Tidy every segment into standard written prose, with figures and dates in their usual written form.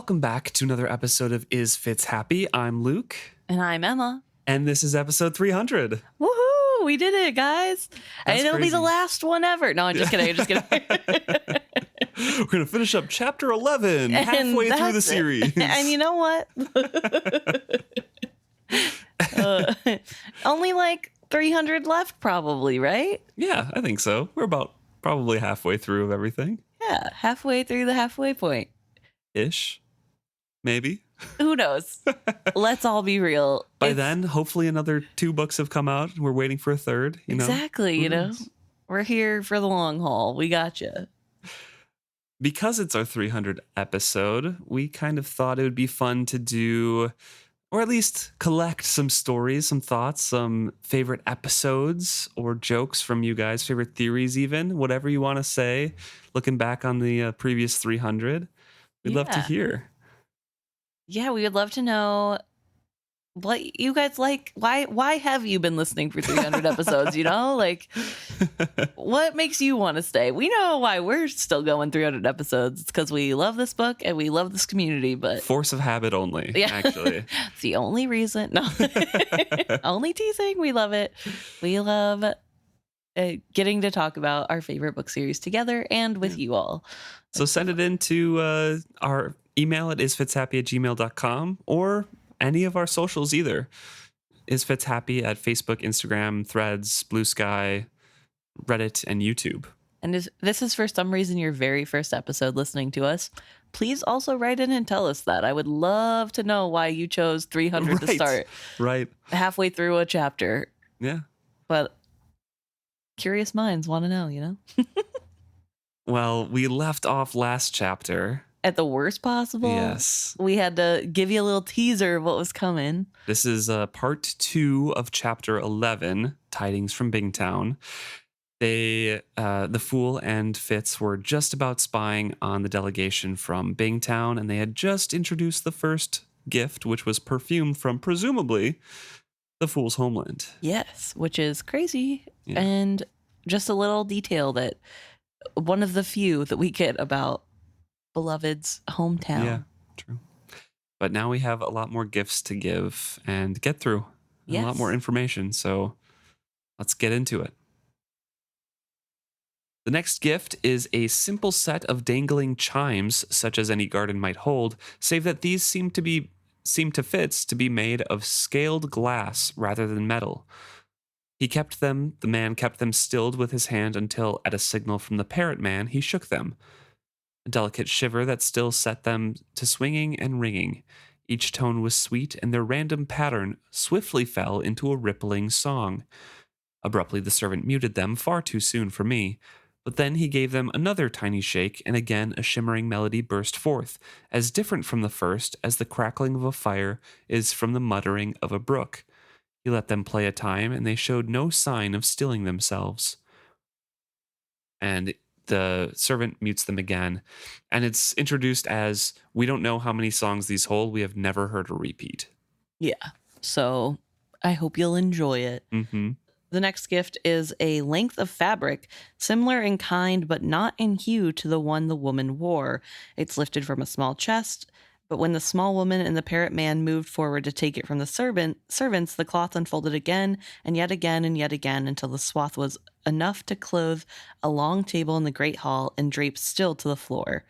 Welcome back to another episode of Is Fitz Happy? I'm Luke. And I'm Emma. I'm Luke. And I'm Emma. And this is episode 300. Woohoo! We did it, guys. And it'll be the last one ever. No, I'm just kidding. We're going to finish up chapter 11 halfway through the series. And you know what? Only like 300 left probably, right? Yeah, I think so. We're about probably halfway through of everything. Yeah, halfway through the halfway point. Ish. Maybe. Who knows? Let's all be real. By then, hopefully another 2 books have come out. We're waiting for a third. Exactly, We're here for the long haul. We gotcha. Because it's our 300th episode, we kind of thought it would be fun to do, or at least collect some stories, some thoughts, some favorite episodes or jokes from you guys, favorite theories even, whatever you want to say, looking back on the previous 300. We'd love to hear. Yeah, we would love to know what you guys like. Why have you been listening for 300 episodes, Like, what makes you want to stay? We know why we're still going 300 episodes. It's because we love this book and we love this community, but... Force of habit only, actually. It's the only reason. No. Only teasing. We love it. We love getting to talk about our favorite book series together and with you all. So send it into our email at isfitzhappy@gmail.com or any of our socials either. Isfitzhappy at Facebook, Instagram, Threads, Blue Sky, Reddit, and YouTube. And if this is for some reason your very first episode listening to us, please also write in and tell us that. I would love to know why you chose 300 to start. Right. Halfway through a chapter. Yeah. But curious minds want to know, Well, we left off last chapter at the worst possible. Yes. We had to give you a little teaser of what was coming. This is part 2 of chapter 11, Tidings from Bingtown. The Fool and Fitz were just about spying on the delegation from Bingtown, and they had just introduced the first gift, which was perfume from, presumably, the Fool's homeland. Yes, which is crazy. Yeah. And just a little detail that one of the few that we get about Beloved's hometown. Yeah, true. But now we have a lot more gifts to give and get through. Yes. A lot more information, so let's get into it. The next gift is a simple set of dangling chimes, such as any garden might hold, save that these seem to Fitz to be made of scaled glass rather than metal. The man kept them stilled with his hand until, at a signal from the parrot man, he shook them. A delicate shiver that still set them to swinging and ringing. Each tone was sweet, and their random pattern swiftly fell into a rippling song. Abruptly, the servant muted them far too soon for me, but then he gave them another tiny shake, and again a shimmering melody burst forth, as different from the first as the crackling of a fire is from the muttering of a brook. He let them play a time, and they showed no sign of stilling themselves. And the servant mutes them again, and it's introduced as, we don't know how many songs these hold. We have never heard a repeat. Yeah, so I hope you'll enjoy it. Mm-hmm. The next gift is a length of fabric, similar in kind but not in hue to the one the woman wore. It's lifted from a small chest, but when the small woman and the parrot man moved forward to take it from the servants, the cloth unfolded again and yet again and yet again until the swath was enough to clothe a long table in the great hall and drape still to the floor.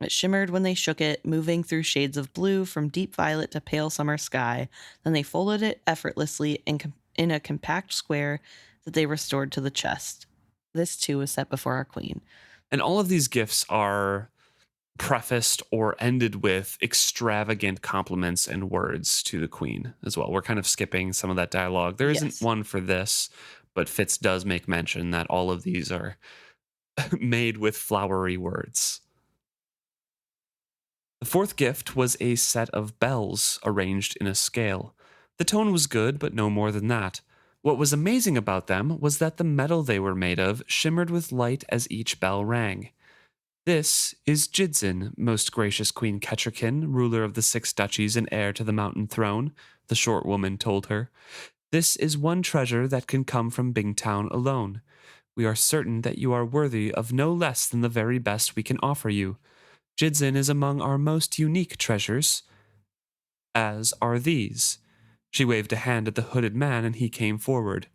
It shimmered when they shook it, moving through shades of blue from deep violet to pale summer sky. Then they folded it effortlessly in a compact square that they restored to the chest. This too was set before our queen. And all of these gifts are prefaced or ended with extravagant compliments and words to the queen as well. We're kind of skipping some of that dialogue. There isn't one for this, but Fitz does make mention that all of these are made with flowery words. The fourth gift was a set of bells arranged in a scale. The tone was good, but no more than that. What was amazing about them was that the metal they were made of shimmered with light as each bell rang. This is Jidzin, most gracious Queen Kettricken, ruler of the 6 duchies and heir to the mountain throne, the short woman told her. This is one treasure that can come from Bingtown alone. We are certain that you are worthy of no less than the very best we can offer you. Jidzin is among our most unique treasures, as are these. She waved a hand at the hooded man, and he came forward.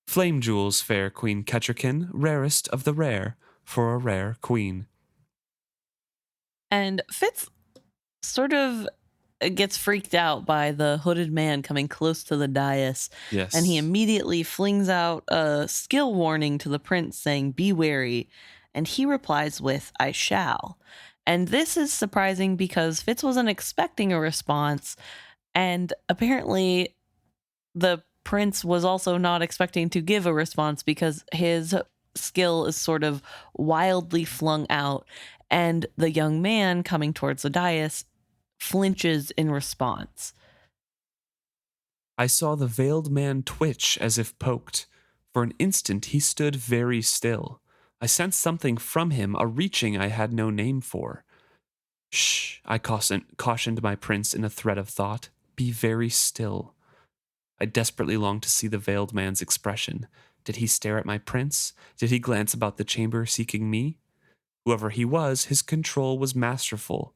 Flame jewels, fair Queen Kettricken, rarest of the rare, for a rare queen. And Fitz sort of gets freaked out by the hooded man coming close to the dais, Yes. and he immediately flings out a skill warning to the prince saying, "Be wary," and he replies with, "I shall." And this is surprising because Fitz wasn't expecting a response, and apparently the prince was also not expecting to give a response because his skill is sort of wildly flung out, and the young man coming towards the dais flinches in response. I saw the veiled man twitch as if poked. For an instant he stood very still. I sensed something from him, a reaching I had no name for. Shh, I cautioned my prince in a thread of thought. Be very still. I desperately longed to see the veiled man's expression. Did he stare at my prince? Did he glance about the chamber seeking me? Whoever he was, his control was masterful.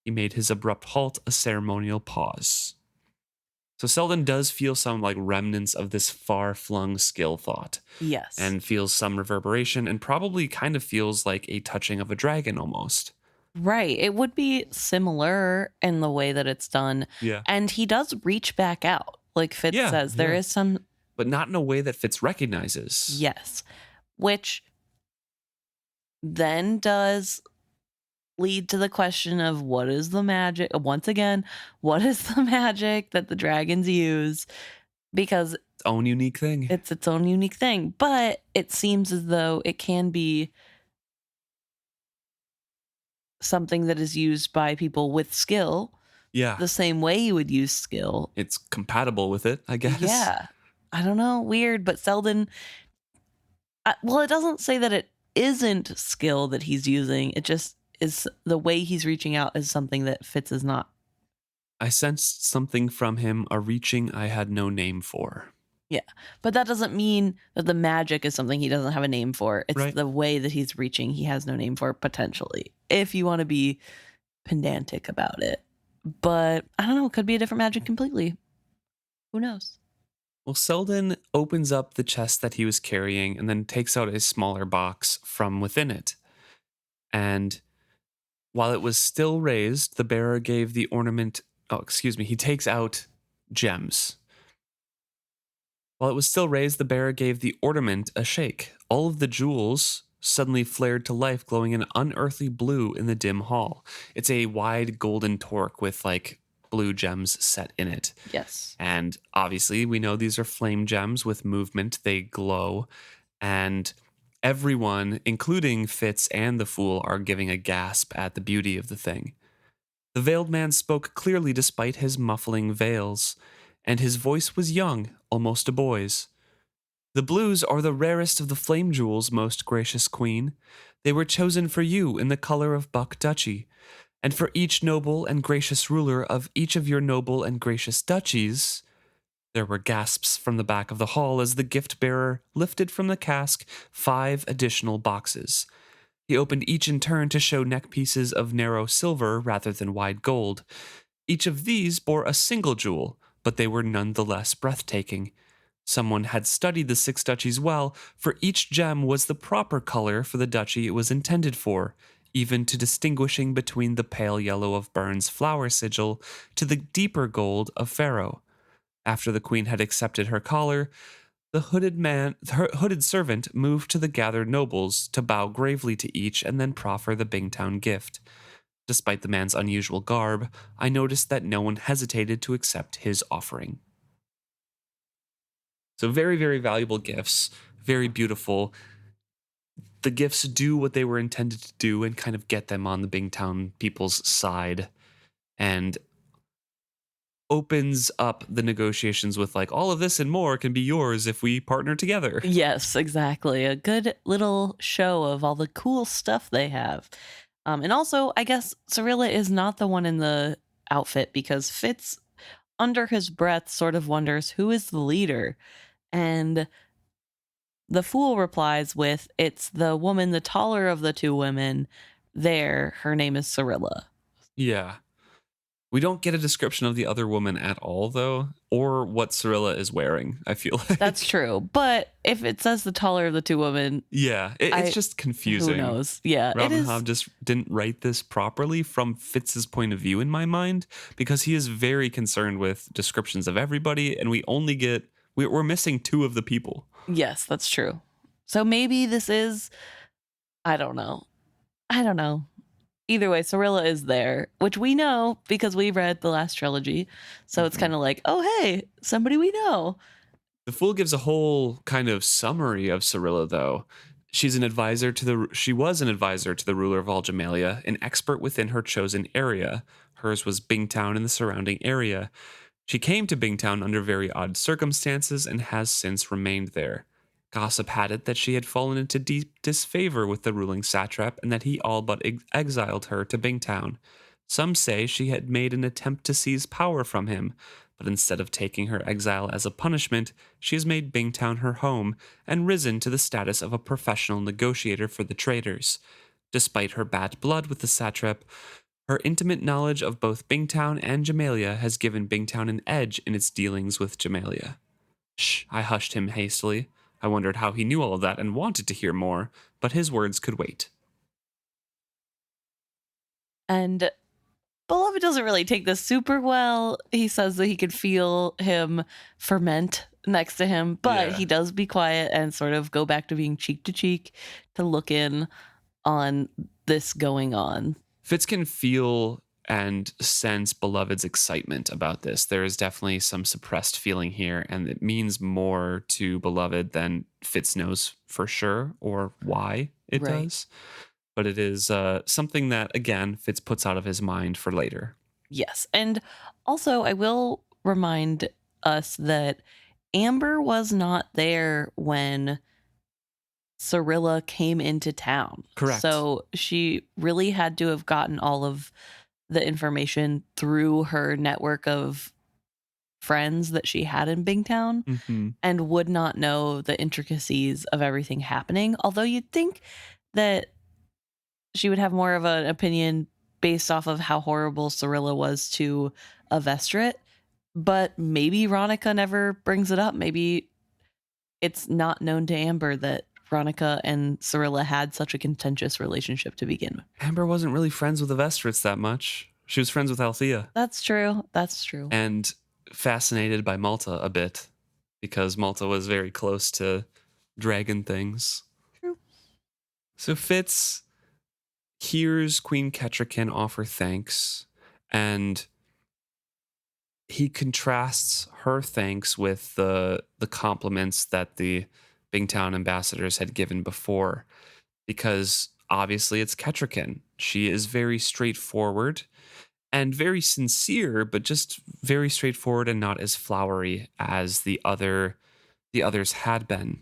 He made his abrupt halt a ceremonial pause. So Selden does feel some like remnants of this far-flung skill thought. Yes. And feels some reverberation and probably kind of feels like a touching of a dragon almost. Right. It would be similar in the way that it's done. Yeah. And he does reach back out. Like Fitz says, there is some... But not in a way that Fitz recognizes. Yes. Which then does lead to the question of what is the magic? Once again, what is the magic that the dragons use? Because Its own unique thing. it's its own unique thing. But it seems as though it can be something that is used by people with skill. Yeah. The same way you would use skill. It's compatible with it, I guess. Yeah. I don't know. Weird, but Selden... well, it doesn't say that it isn't skill that he's using. It just is the way he's reaching out is something that Fitz is not. I sensed something from him, a reaching I had no name for. Yeah. But that doesn't mean that the magic is something he doesn't have a name for. It's Right. the way that he's reaching he has no name for, potentially, if you want to be pedantic about it. But I don't know, it could be a different magic completely. Who knows? Well, Selden opens up the chest that he was carrying and then takes out a smaller box from within it. And while it was still raised, the bearer gave the ornament... he takes out gems. While it was still raised, the bearer gave the ornament a shake. All of the jewels suddenly flared to life, glowing an unearthly blue in the dim hall. It's a wide golden torque with like blue gems set in it. Yes. And obviously, we know these are flame gems with movement. They glow. And everyone, including Fitz and the fool, are giving a gasp at the beauty of the thing. The veiled man spoke clearly despite his muffling veils, and his voice was young, almost a boy's. The blues are the rarest of the flame jewels, most gracious queen. They were chosen for you in the color of buck duchy, and for each noble and gracious ruler of each of your noble and gracious duchies. There were gasps from the back of the hall as the gift-bearer lifted from the cask 5 additional boxes. He opened each in turn to show neck pieces of narrow silver rather than wide gold. Each of these bore a single jewel, but they were nonetheless breathtaking. Someone had studied the 6 duchies well, for each gem was the proper color for the duchy it was intended for, even to distinguishing between the pale yellow of Burns' flower sigil to the deeper gold of Pharaoh. After the queen had accepted her collar, the hooded servant moved to the gathered nobles to bow gravely to each and then proffer the Bingtown gift. Despite the man's unusual garb, I noticed that no one hesitated to accept his offering. So very, very valuable gifts, very beautiful. The gifts do what they were intended to do and kind of get them on the Bingtown people's side, and opens up the negotiations with like, all of this and more can be yours if we partner together. Yes, exactly. A good little show of all the cool stuff they have. And also, I guess Cirilla is not the one in the outfit because Fitz, under his breath, sort of wonders who is the leader. And the fool replies with, it's the woman, the taller of the 2 women, there. Her name is Cyrilla. Yeah. We don't get a description of the other woman at all, though, or what Cyrilla is wearing, I feel like. That's true. But if it says the taller of the two women, Yeah, it's just confusing. Who knows? Yeah, Robin it is. Hobb just didn't write this properly from Fitz's point of view in my mind, because he is very concerned with descriptions of everybody, and we're missing two of the people. Yes, that's true. So maybe this is, I don't know. Either way, Cyrilla is there, which we know because we read the last trilogy. So it's kind of like, oh, hey, somebody we know. The Fool gives a whole kind of summary of Cyrilla, though. She was an advisor to the ruler of all Jamalia, an expert within her chosen area. Hers was Bingtown and the surrounding area. She came to Bingtown under very odd circumstances and has since remained there. Gossip had it that she had fallen into deep disfavor with the ruling satrap and that he all but exiled her to Bingtown. Some say she had made an attempt to seize power from him, but instead of taking her exile as a punishment, she has made Bingtown her home and risen to the status of a professional negotiator for the traders. Despite her bad blood with the satrap, her intimate knowledge of both Bingtown and Jamalia has given Bingtown an edge in its dealings with Jamalia. Shh, I hushed him hastily. I wondered how he knew all of that and wanted to hear more, but his words could wait. And Beloved doesn't really take this super well. He says that he could feel him ferment next to him, but he does be quiet and sort of go back to being cheek to cheek to look in on this going on. Fitz can feel and sense Beloved's excitement about this. There is definitely some suppressed feeling here, and it means more to Beloved than Fitz knows for sure or why it does. But it is something that, again, Fitz puts out of his mind for later. Yes. And also, I will remind us that Amber was not there when Cyrilla came into town. Correct. So she really had to have gotten all of the information through her network of friends that she had in Bingtown and would not know the intricacies of everything happening. Although you'd think that she would have more of an opinion based off of how horrible Cyrilla was to Avestrit, but maybe Ronica never brings it up. Maybe it's not known to Amber that Ronica and Cyrilla had such a contentious relationship to begin with. Amber wasn't really friends with the Vestrits that much. She was friends with Althea. That's true. That's true. And fascinated by Malta a bit, because Malta was very close to dragon things. True. So Fitz hears Queen Kettricken offer thanks, and he contrasts her thanks with the compliments that the Bingtown ambassadors had given before, because obviously it's Kettricken. She is very straightforward and very sincere, but just very straightforward and not as flowery as the others had been.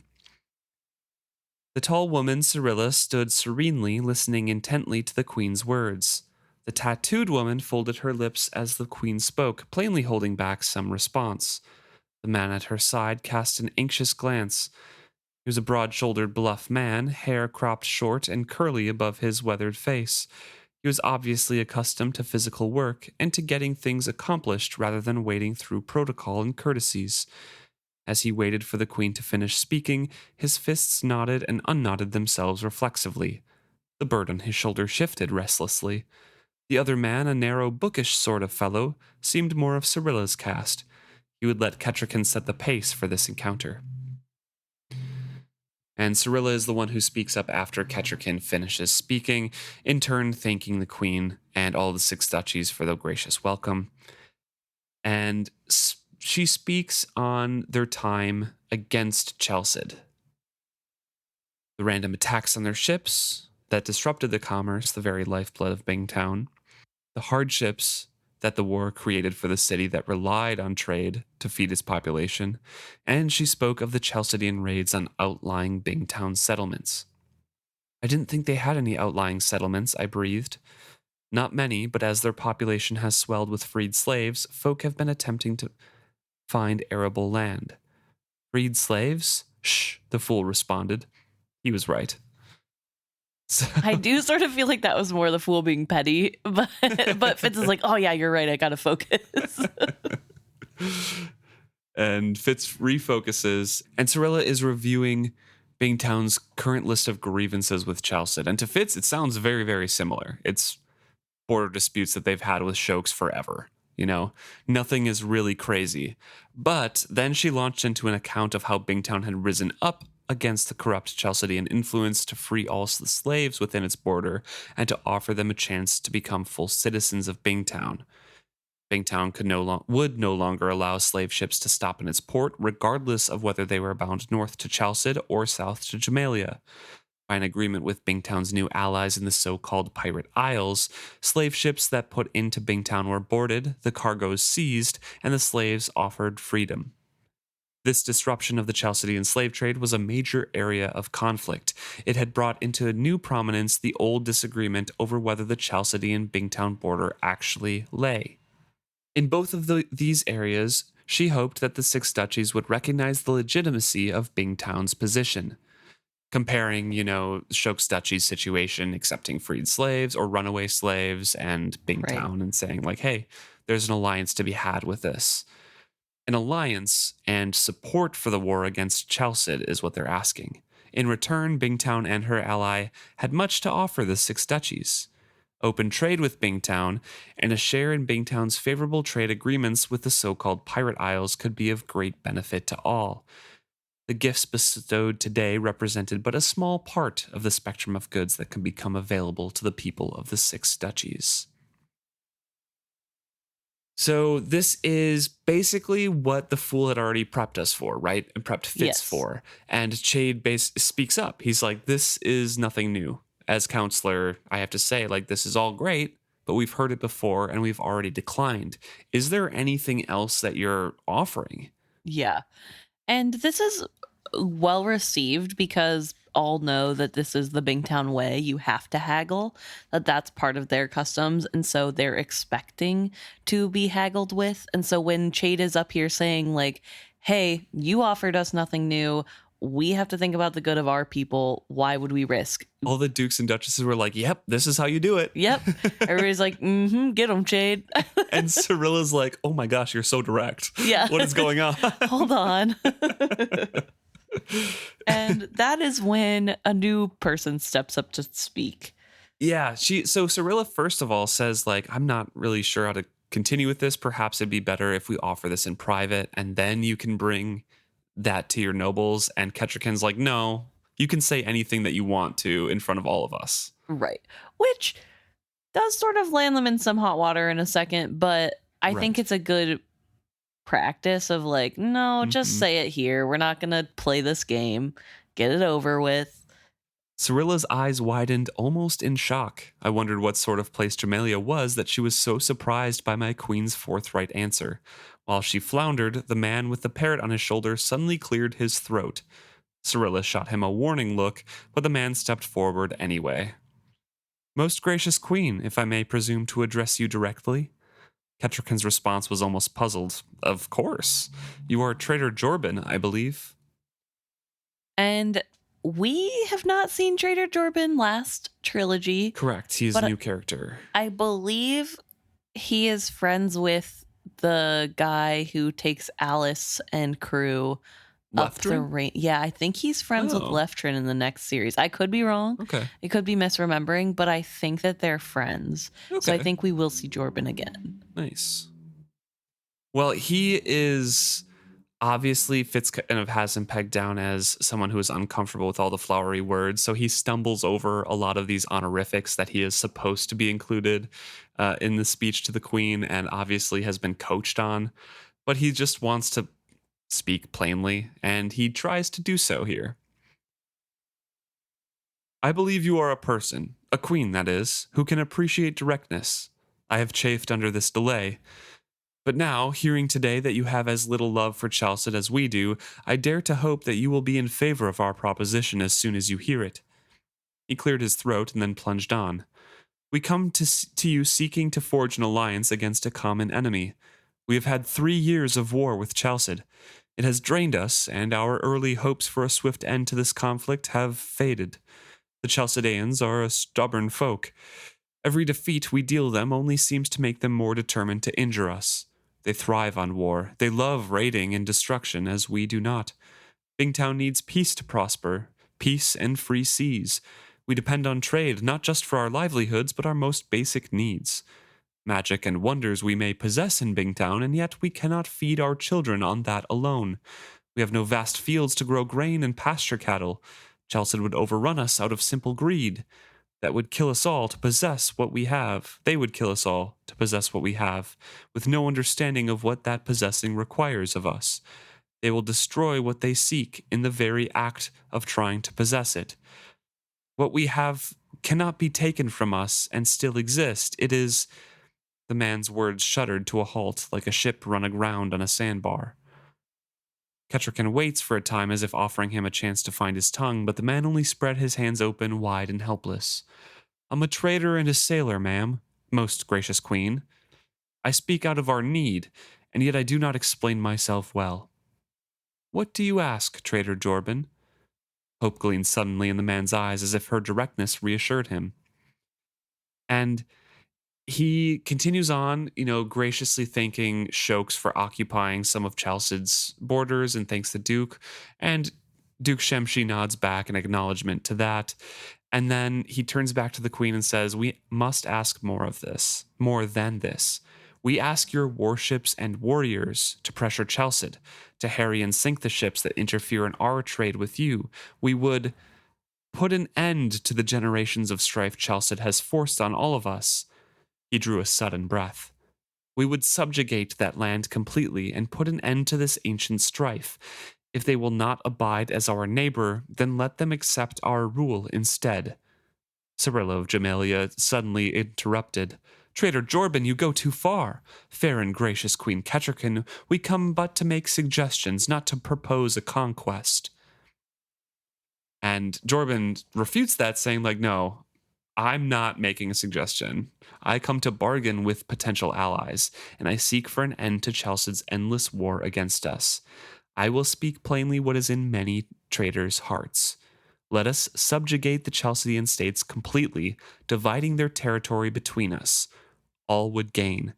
The tall woman, Cyrilla, stood serenely, listening intently to the queen's words. The tattooed woman folded her lips as the queen spoke, plainly holding back some response. The man at her side cast an anxious glance. He was a broad-shouldered, bluff man, hair cropped short and curly above his weathered face. He was obviously accustomed to physical work and to getting things accomplished rather than wading through protocol and courtesies. As he waited for the queen to finish speaking, his fists knotted and unknotted themselves reflexively. The bird on his shoulder shifted restlessly. The other man, a narrow, bookish sort of fellow, seemed more of Cyrilla's cast. He would let Kettricken set the pace for this encounter. And Cyrilla is the one who speaks up after Kettricken finishes speaking, in turn thanking the queen and all the 6 duchies for the gracious welcome. And she speaks on their time against Chalced. The random attacks on their ships that disrupted the commerce, the very lifeblood of Bingtown. The hardships that the war created for the city that relied on trade to feed its population, and she spoke of the Chalcedian raids on outlying Bingtown settlements. I didn't think they had any outlying settlements, I breathed. Not many, but as their population has swelled with freed slaves, folk have been attempting to find arable land. Freed slaves? Shh, the fool responded. He was right. So, I do sort of feel like that was more the fool being petty, but Fitz is like, oh yeah, you're right, I gotta focus. and Fitz refocuses, and Cirilla is reviewing Bingtown's current list of grievances with Chalced. And to Fitz, it sounds very, very similar. It's border disputes that they've had with Shokes forever. You know, nothing is really crazy. But then she launched into an account of how Bingtown had risen up against the corrupt Chalcedean influence to free all the slaves within its border and to offer them a chance to become full citizens of Bingtown. Bingtown would no longer allow slave ships to stop in its port, regardless of whether they were bound north to Chalced or south to Jamalia. By an agreement with Bingtown's new allies in the so-called Pirate Isles, slave ships that put into Bingtown were boarded, the cargoes seized, and the slaves offered freedom. This disruption of the Chalcedean slave trade was a major area of conflict. It had brought into new prominence the old disagreement over whether the Chalcedean Bingtown border actually lay. In both of these areas, she hoped that the Six Duchies would recognize the legitimacy of Bingtown's position. Comparing, Shokes Duchy's situation, accepting freed slaves or runaway slaves, and Bingtown, Right. and saying, like, hey, there's an alliance to be had with this. An alliance and support for the war against Chalced is what they're asking. In return, Bingtown and her ally had much to offer the Six Duchies. Open trade with Bingtown and a share in Bingtown's favorable trade agreements with the so-called Pirate Isles could be of great benefit to all. The gifts bestowed today represented but a small part of the spectrum of goods that can become available to the people of the Six Duchies. So this is basically what the fool had already prepped us for, right? And prepped Fitz Yes. for. And Chade speaks up. He's like, this is nothing new. As councilor, I have to say, like, this is all great, but we've heard it before and we've already declined. Is there anything else that you're offering? Yeah. And this is well received because all know that this is the Bingtown way. You have to haggle, that's part of their customs. And so they're expecting to be haggled with. And so when Chade is up here saying, like, hey, you offered us nothing new, we have to think about the good of our people. Why would we risk? All the dukes and duchesses were like, yep, this is how you do it. Yep. Everybody's like, get them, Chade. And Cirilla's like, oh my gosh, you're so direct. Yeah. What is going on? Hold on. And that is when a new person steps up to speak. Yeah, so Cirilla first of all says, like, I'm not really sure how to continue with this. Perhaps it'd be better if we offer this in private and then you can bring that to your nobles. And Kettricken's like, no, you can say anything that you want to in front of all of us. Right. Which does sort of land them in some hot water in a second, but I think it's a good practice of like, no, just say it here. We're not going to play this game. Get it over with. Cirilla's eyes widened almost in shock. I wondered what sort of place Jamalia was that she was so surprised by my queen's forthright answer. While she floundered, the man with the parrot on his shoulder suddenly cleared his throat. Cirilla shot him a warning look, but the man stepped forward anyway. Most gracious queen, if I may presume to address you directly. Kettricken's response was almost puzzled. Of course. You are Trader Jorben, I believe. And we have not seen Trader Jorben last trilogy. Correct. He is a new character. I believe he is friends with the guy who takes Alice and crew up the range. Yeah, I think he's friends with Leftrin in the next series. I could be wrong. Okay. I could be misremembering, but I think that they're friends. Okay. So I think we will see Jorben again. Nice. Well, he is obviously Fitz kind of has him pegged down as someone who is uncomfortable with all the flowery words. So he stumbles over a lot of these honorifics that he is supposed to be included in the speech to the queen and obviously has been coached on. But he just wants to speak plainly, and he tries to do so here. I believe you are a person, a queen that is, who can appreciate directness. I have chafed under this delay. But now, hearing today that you have as little love for Chalced as we do, I dare to hope that you will be in favor of our proposition as soon as you hear it. He cleared his throat and then plunged on. We come to you seeking to forge an alliance against a common enemy. We have had 3 years of war with Chalced. It has drained us, and our early hopes for a swift end to this conflict have faded. The Chalcedeans are a stubborn folk. Every defeat we deal them only seems to make them more determined to injure us. They thrive on war. They love raiding and destruction, as we do not. Bingtown needs peace to prosper, peace and free seas. We depend on trade, not just for our livelihoods, but our most basic needs. Magic and wonders we may possess in Bingtown, and yet we cannot feed our children on that alone. We have no vast fields to grow grain and pasture cattle. Chalced would overrun us out of simple greed. That would kill us all to possess what we have. They would kill us all to possess what we have, with no understanding of what that possessing requires of us. They will destroy what they seek in the very act of trying to possess it. What we have cannot be taken from us and still exist. It is... The man's words shuddered to a halt like a ship run aground on a sandbar. Kettricken waits for a time as if offering him a chance to find his tongue, but the man only spread his hands open, wide and helpless. I'm a trader and a sailor, ma'am, most gracious queen. I speak out of our need, and yet I do not explain myself well. What do you ask, Trader Jorban? Hope gleamed suddenly in the man's eyes as if her directness reassured him. And he continues on, graciously thanking Shokes for occupying some of Chalced's borders and thanks the Duke. And Duke Shemshi nods back in acknowledgement to that. And then he turns back to the Queen and says, we must ask more of this, more than this. We ask your warships and warriors to pressure Chalced, to harry and sink the ships that interfere in our trade with you. We would put an end to the generations of strife Chalced has forced on all of us. He drew a sudden breath. We would subjugate that land completely and put an end to this ancient strife. If they will not abide as our neighbor, then let them accept our rule instead. Cyrilla of Jamelia suddenly interrupted. Trader Jorban, you go too far. Fair and gracious Queen Kettricken, we come but to make suggestions, not to propose a conquest. And Jorban refutes that, saying, no, I'm not making a suggestion. I come to bargain with potential allies, and I seek for an end to Chalced's endless war against us. I will speak plainly what is in many traders' hearts. Let us subjugate the Chalcedean states completely, dividing their territory between us. All would gain.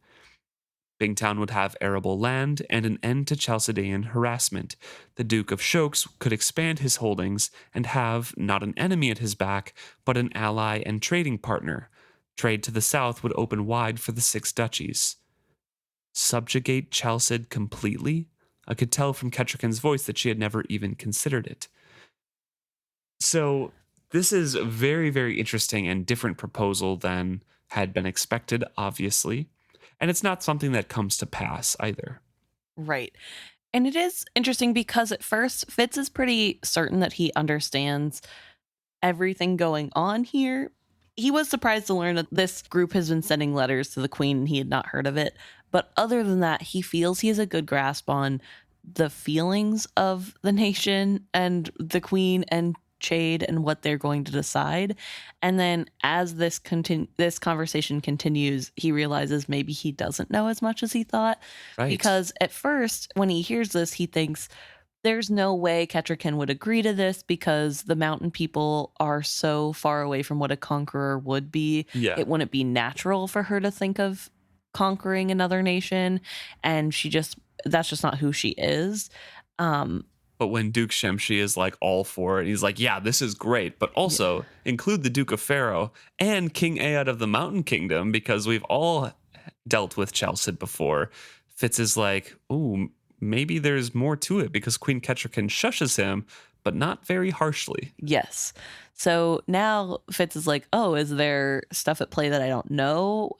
Bingtown would have arable land and an end to Chalcedean harassment. The Duke of Shokes could expand his holdings and have not an enemy at his back, but an ally and trading partner. Trade to the south would open wide for the 6 duchies. Subjugate Chalced completely? I could tell from Kettricken's voice that she had never even considered it. So this is a very, very interesting and different proposal than had been expected, obviously. And it's not something that comes to pass either. Right. And it is interesting because at first, Fitz is pretty certain that he understands everything going on here. He was surprised to learn that this group has been sending letters to the Queen and he had not heard of it. But other than that, he feels he has a good grasp on the feelings of the nation and the Queen and Chade and what they're going to decide. And then as this conversation continues, he realizes maybe he doesn't know as much as he thought. Right. Because at first, when he hears this, he thinks there's no way Kettricken would agree to this because the mountain people are so far away from what a conqueror would be. Yeah. It wouldn't be natural for her to think of conquering another nation. And that's just not who she is. But when Duke Shemshi is all for it, he's like, yeah, this is great. But also include the Duke of Pharaoh and King Aed of the Mountain Kingdom, because we've all dealt with Chalced before. Fitz is like, ooh, maybe there's more to it because Queen Kettricken shushes him, but not very harshly. Yes. So now Fitz is like, oh, is there stuff at play that I don't know?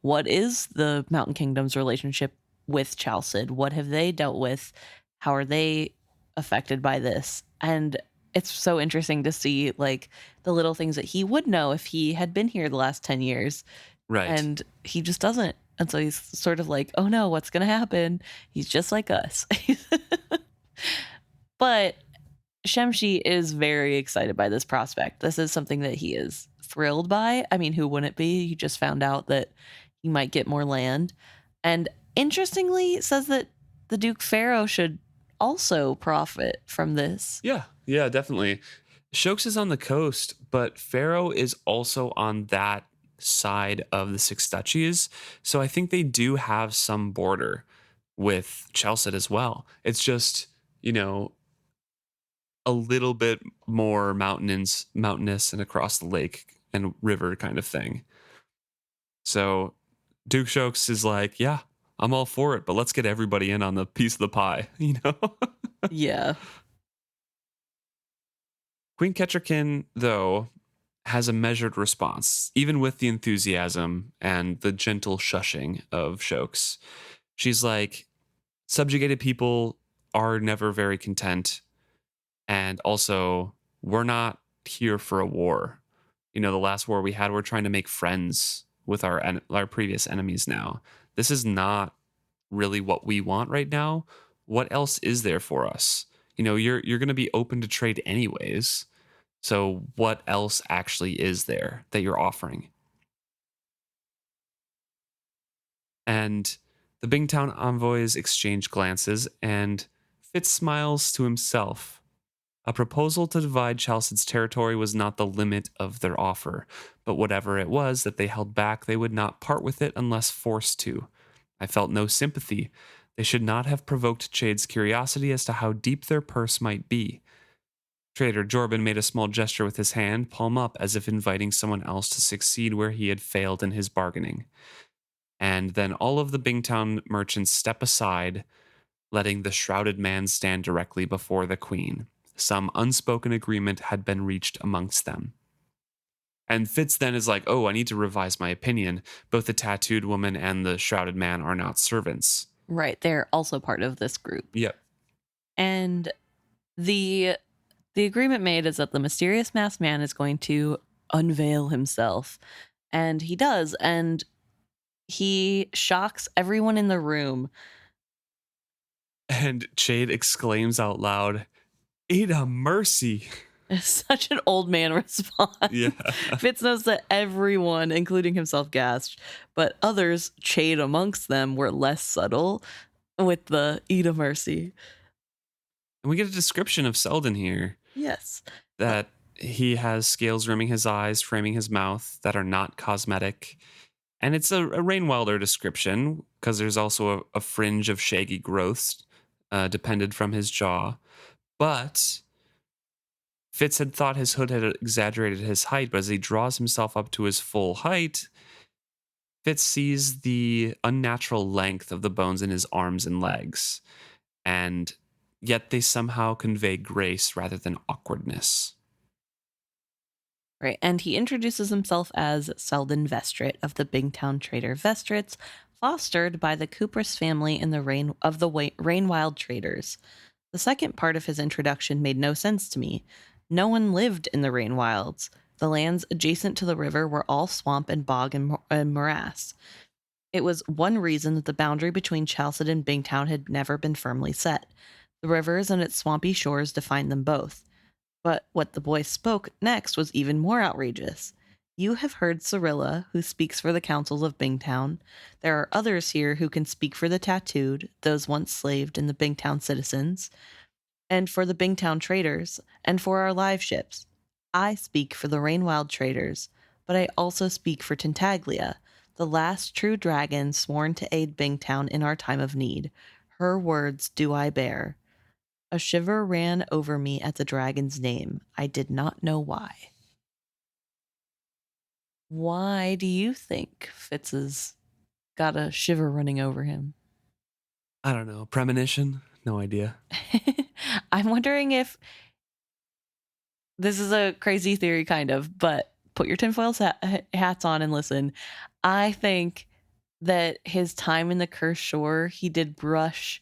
What is the Mountain Kingdom's relationship with Chalced? What have they dealt with? How are they affected by this? And it's so interesting to see the little things that he would know if he had been here the last 10 years. Right. And he just doesn't. And so he's sort of like, oh no, what's going to happen? He's just like us. But Shemshi is very excited by this prospect. This is something that he is thrilled by. I mean, who wouldn't be? He just found out that he might get more land. And interestingly, says that the Duke Pharaoh should also profit from this. Yeah, definitely. Shokes is on the coast, but Pharaoh is also on that side of the Six Duchies. So I think they do have some border with Chalced as well. It's just, you know, a little bit more mountainous and across the lake and river kind of thing. So Duke Shokes is like, yeah, I'm all for it, but let's get everybody in on the piece of the pie, you know? Yeah. Queen Kettricken, though, has a measured response, even with the enthusiasm and the gentle shushing of Shokes. She's like, subjugated people are never very content. And also, we're not here for a war. You know, the last war we had, we're trying to make friends with our previous enemies now. This is not really what we want right now. What else is there for us? You know, you're going to be open to trade anyways. So what else actually is there that you're offering? And the Bingtown envoys exchange glances, and Fitz smiles to himself. A proposal to divide Chalced's territory was not the limit of their offer, but whatever it was that they held back, they would not part with it unless forced to. I felt no sympathy. They should not have provoked Chade's curiosity as to how deep their purse might be. Trader Jorban made a small gesture with his hand, palm up, as if inviting someone else to succeed where he had failed in his bargaining. And then all of the Bingtown merchants step aside, letting the shrouded man stand directly before the queen. Some unspoken agreement had been reached amongst them. And Fitz then is like, oh, I need to revise my opinion. Both the tattooed woman and the shrouded man are not servants. Right. They're also part of this group. Yep. And the agreement made is that the mysterious masked man is going to unveil himself. And he does. And he shocks everyone in the room. And Chade exclaims out loud, Ada mercy. It's such an old man response. Yeah. Fitz knows that everyone, including himself, gasped, but others, Chade amongst them, were less subtle with the Eat a Mercy. And we get a description of Selden here. Yes. That he has scales rimming his eyes, framing his mouth that are not cosmetic. And it's a Rainwilder description because there's also a fringe of shaggy growths depended from his jaw. But Fitz had thought his hood had exaggerated his height, but as he draws himself up to his full height, Fitz sees the unnatural length of the bones in his arms and legs. And yet they somehow convey grace rather than awkwardness. Right, and he introduces himself as Selden Vestrit of the Bingtown Trader Vestrits, fostered by the Kupris family in the Rainwild Traders. The second part of his introduction made no sense to me. No one lived in the Rainwilds. The lands adjacent to the river were all swamp and bog and morass. It was one reason that the boundary between Chalced and Bingtown had never been firmly set. The rivers and its swampy shores defined them both. But what the boy spoke next was even more outrageous. You have heard Cyrilla, who speaks for the councils of Bingtown. There are others here who can speak for the tattooed, those once slaved in the Bingtown citizens, and for the Bingtown traders, and for our live ships. I speak for the Rainwild traders, but I also speak for Tintaglia, the last true dragon sworn to aid Bingtown in our time of need. Her words do I bear. A shiver ran over me at the dragon's name. I did not know why. Why do you think Fitz has got a shiver running over him? I don't know. Premonition? No idea. I'm wondering if this is a crazy theory, kind of, but put your tinfoil hats on and listen. I think that his time in the Cursed Shore, he did brush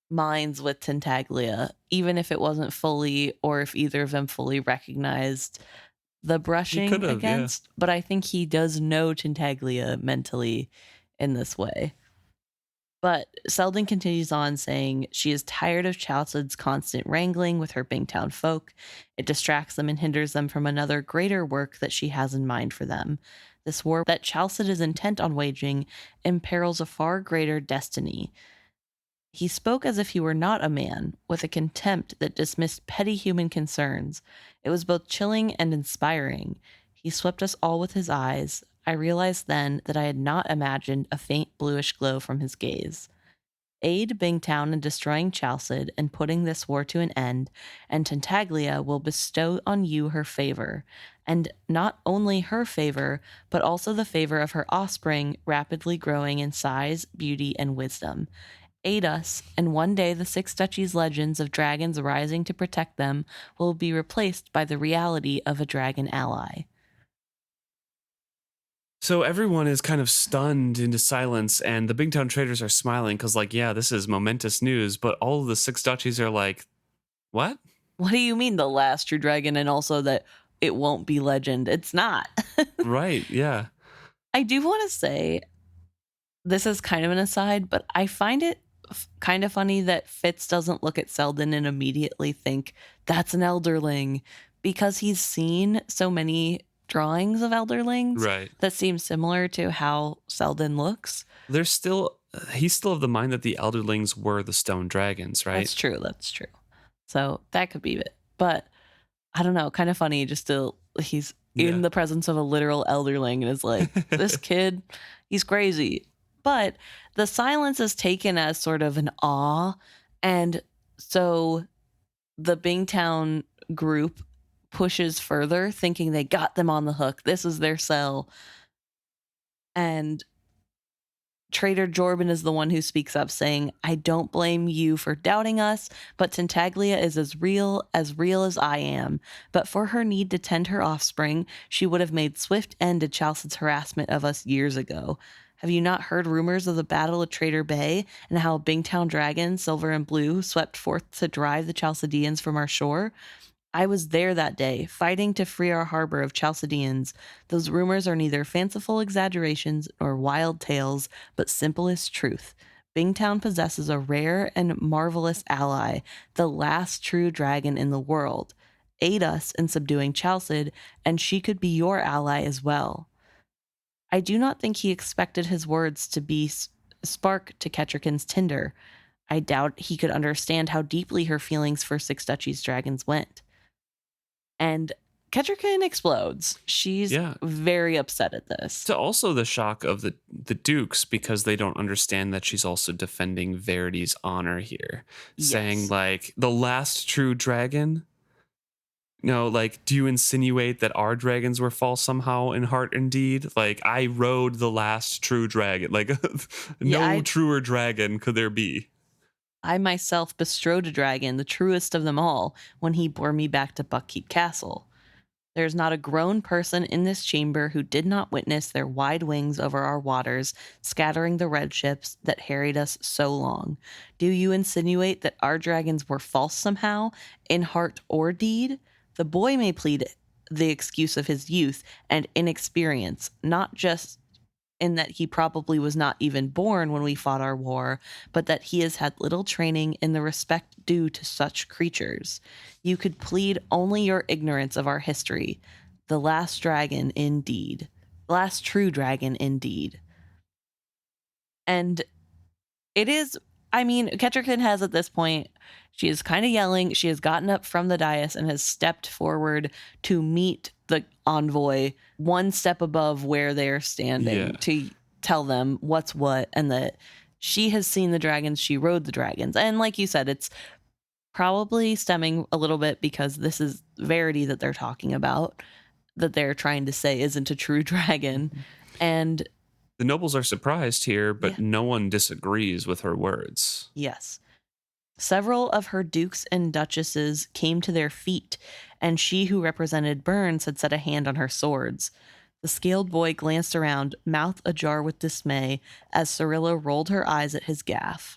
minds with Tintaglia, even if it wasn't fully, or if either of them fully recognized the brushing against. Yeah. But I think he does know Tintaglia mentally in this way. But Selden continues on saying she is tired of Chalced's constant wrangling with her Bingtown folk. It distracts them and hinders them from another greater work that she has in mind for them. This war that Chalced is intent on waging imperils a far greater destiny. He spoke as if he were not a man, with a contempt that dismissed petty human concerns. It was both chilling and inspiring. He swept us all with his eyes. I realized then that I had not imagined a faint bluish glow from his gaze. Aid Bingtown in destroying Chalced and putting this war to an end, and Tintaglia will bestow on you her favor, and not only her favor, but also the favor of her offspring, rapidly growing in size, beauty, and wisdom. Aid us, and one day the Six Duchies' legends of dragons rising to protect them will be replaced by the reality of a dragon ally. So everyone is kind of stunned into silence, and the Bingtown traders are smiling because, like, yeah, this is momentous news. But all of the Six Duchies are like, what? What do you mean the last true dragon, and also that it won't be legend? It's not. Right, yeah. I do want to say, this is kind of an aside, but I find it kind of funny that Fitz doesn't look at Selden and immediately think that's an Elderling, because he's seen so many drawings of Elderlings Right. that seem similar to how Selden looks. He's still of the mind that the Elderlings were the stone dragons, right? That's true. So that could be it. But I don't know, kind of funny just to, he's in the presence of a literal Elderling and is like, this kid, he's crazy. But the silence is taken as sort of an awe. And so the Bingtown group pushes further, thinking they got them on the hook. This is their cell. And Trader Jorban is the one who speaks up, saying, I don't blame you for doubting us, but Tintaglia is as real as I am. But for her need to tend her offspring, she would have made swift end to Chalced's harassment of us years ago. Have you not heard rumors of the Battle of Trader Bay and how Bingtown dragons, silver and blue, swept forth to drive the Chalcedeans from our shore? I was there that day, fighting to free our harbor of Chalcedeans. Those rumors are neither fanciful exaggerations nor wild tales, but simplest truth. Bingtown possesses a rare and marvelous ally, the last true dragon in the world. Aid us in subduing Chalced, and she could be your ally as well. I do not think he expected his words to be spark to Kettricken's tinder. I doubt he could understand how deeply her feelings for Six Duchies dragons went. And Kettricken explodes. She's very upset at this. To also the shock of the Dukes, because they don't understand that she's also defending Verity's honor here. Yes. Saying, like, the last true dragon? No, like, do you insinuate that our dragons were false somehow in heart and deed? Like, I rode the last true dragon. Like, truer dragon could there be. I myself bestrode a dragon, the truest of them all, when he bore me back to Buckkeep Castle. There is not a grown person in this chamber who did not witness their wide wings over our waters, scattering the red ships that harried us so long. Do you insinuate that our dragons were false somehow, in heart or deed? The boy may plead the excuse of his youth and inexperience, not just in that he probably was not even born when we fought our war, but that he has had little training in the respect due to such creatures. You could plead only your ignorance of our history. The last dragon indeed. Last true dragon indeed. And it is, I mean, Kettricken has at this point, she is kind of yelling. She has gotten up from the dais and has stepped forward to meet the envoy one step above where they're standing to tell them what's what, and that she has seen the dragons, she rode the dragons. And like you said, it's probably stemming a little bit because this is Verity that they're talking about, that they're trying to say isn't a true dragon. And the nobles are surprised here, but no one disagrees with her words. Yes. Several of her dukes and duchesses came to their feet, and she who represented Burns had set a hand on her swords. The scaled boy glanced around, mouth ajar with dismay, as Cirilla rolled her eyes at his gaffe.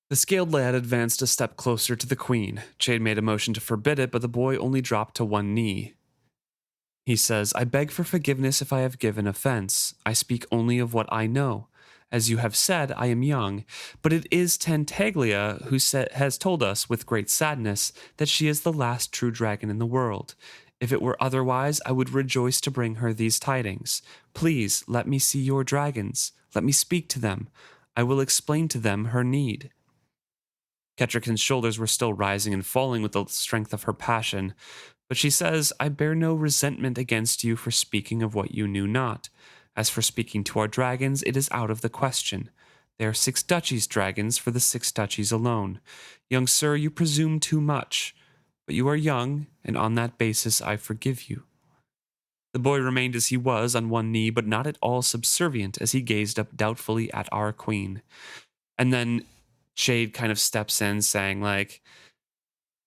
The scaled lad advanced a step closer to the queen. Chade made a motion to forbid it, but the boy only dropped to one knee. He says, I beg for forgiveness if I have given offense. I speak only of what I know. As you have said, I am young, but it is Tintaglia who has told us with great sadness that she is the last true dragon in the world. If it were otherwise, I would rejoice to bring her these tidings. Please, let me see your dragons. Let me speak to them. I will explain to them her need. Kettricken's shoulders were still rising and falling with the strength of her passion, but she says, I bear no resentment against you for speaking of what you knew not. As for speaking to our dragons, it is out of the question. They are 6 duchies' dragons for the 6 duchies alone. Young sir, you presume too much, but you are young, and on that basis I forgive you. The boy remained as he was, on one knee, but not at all subservient, as he gazed up doubtfully at our queen. And then Chade kind of steps in, saying, like,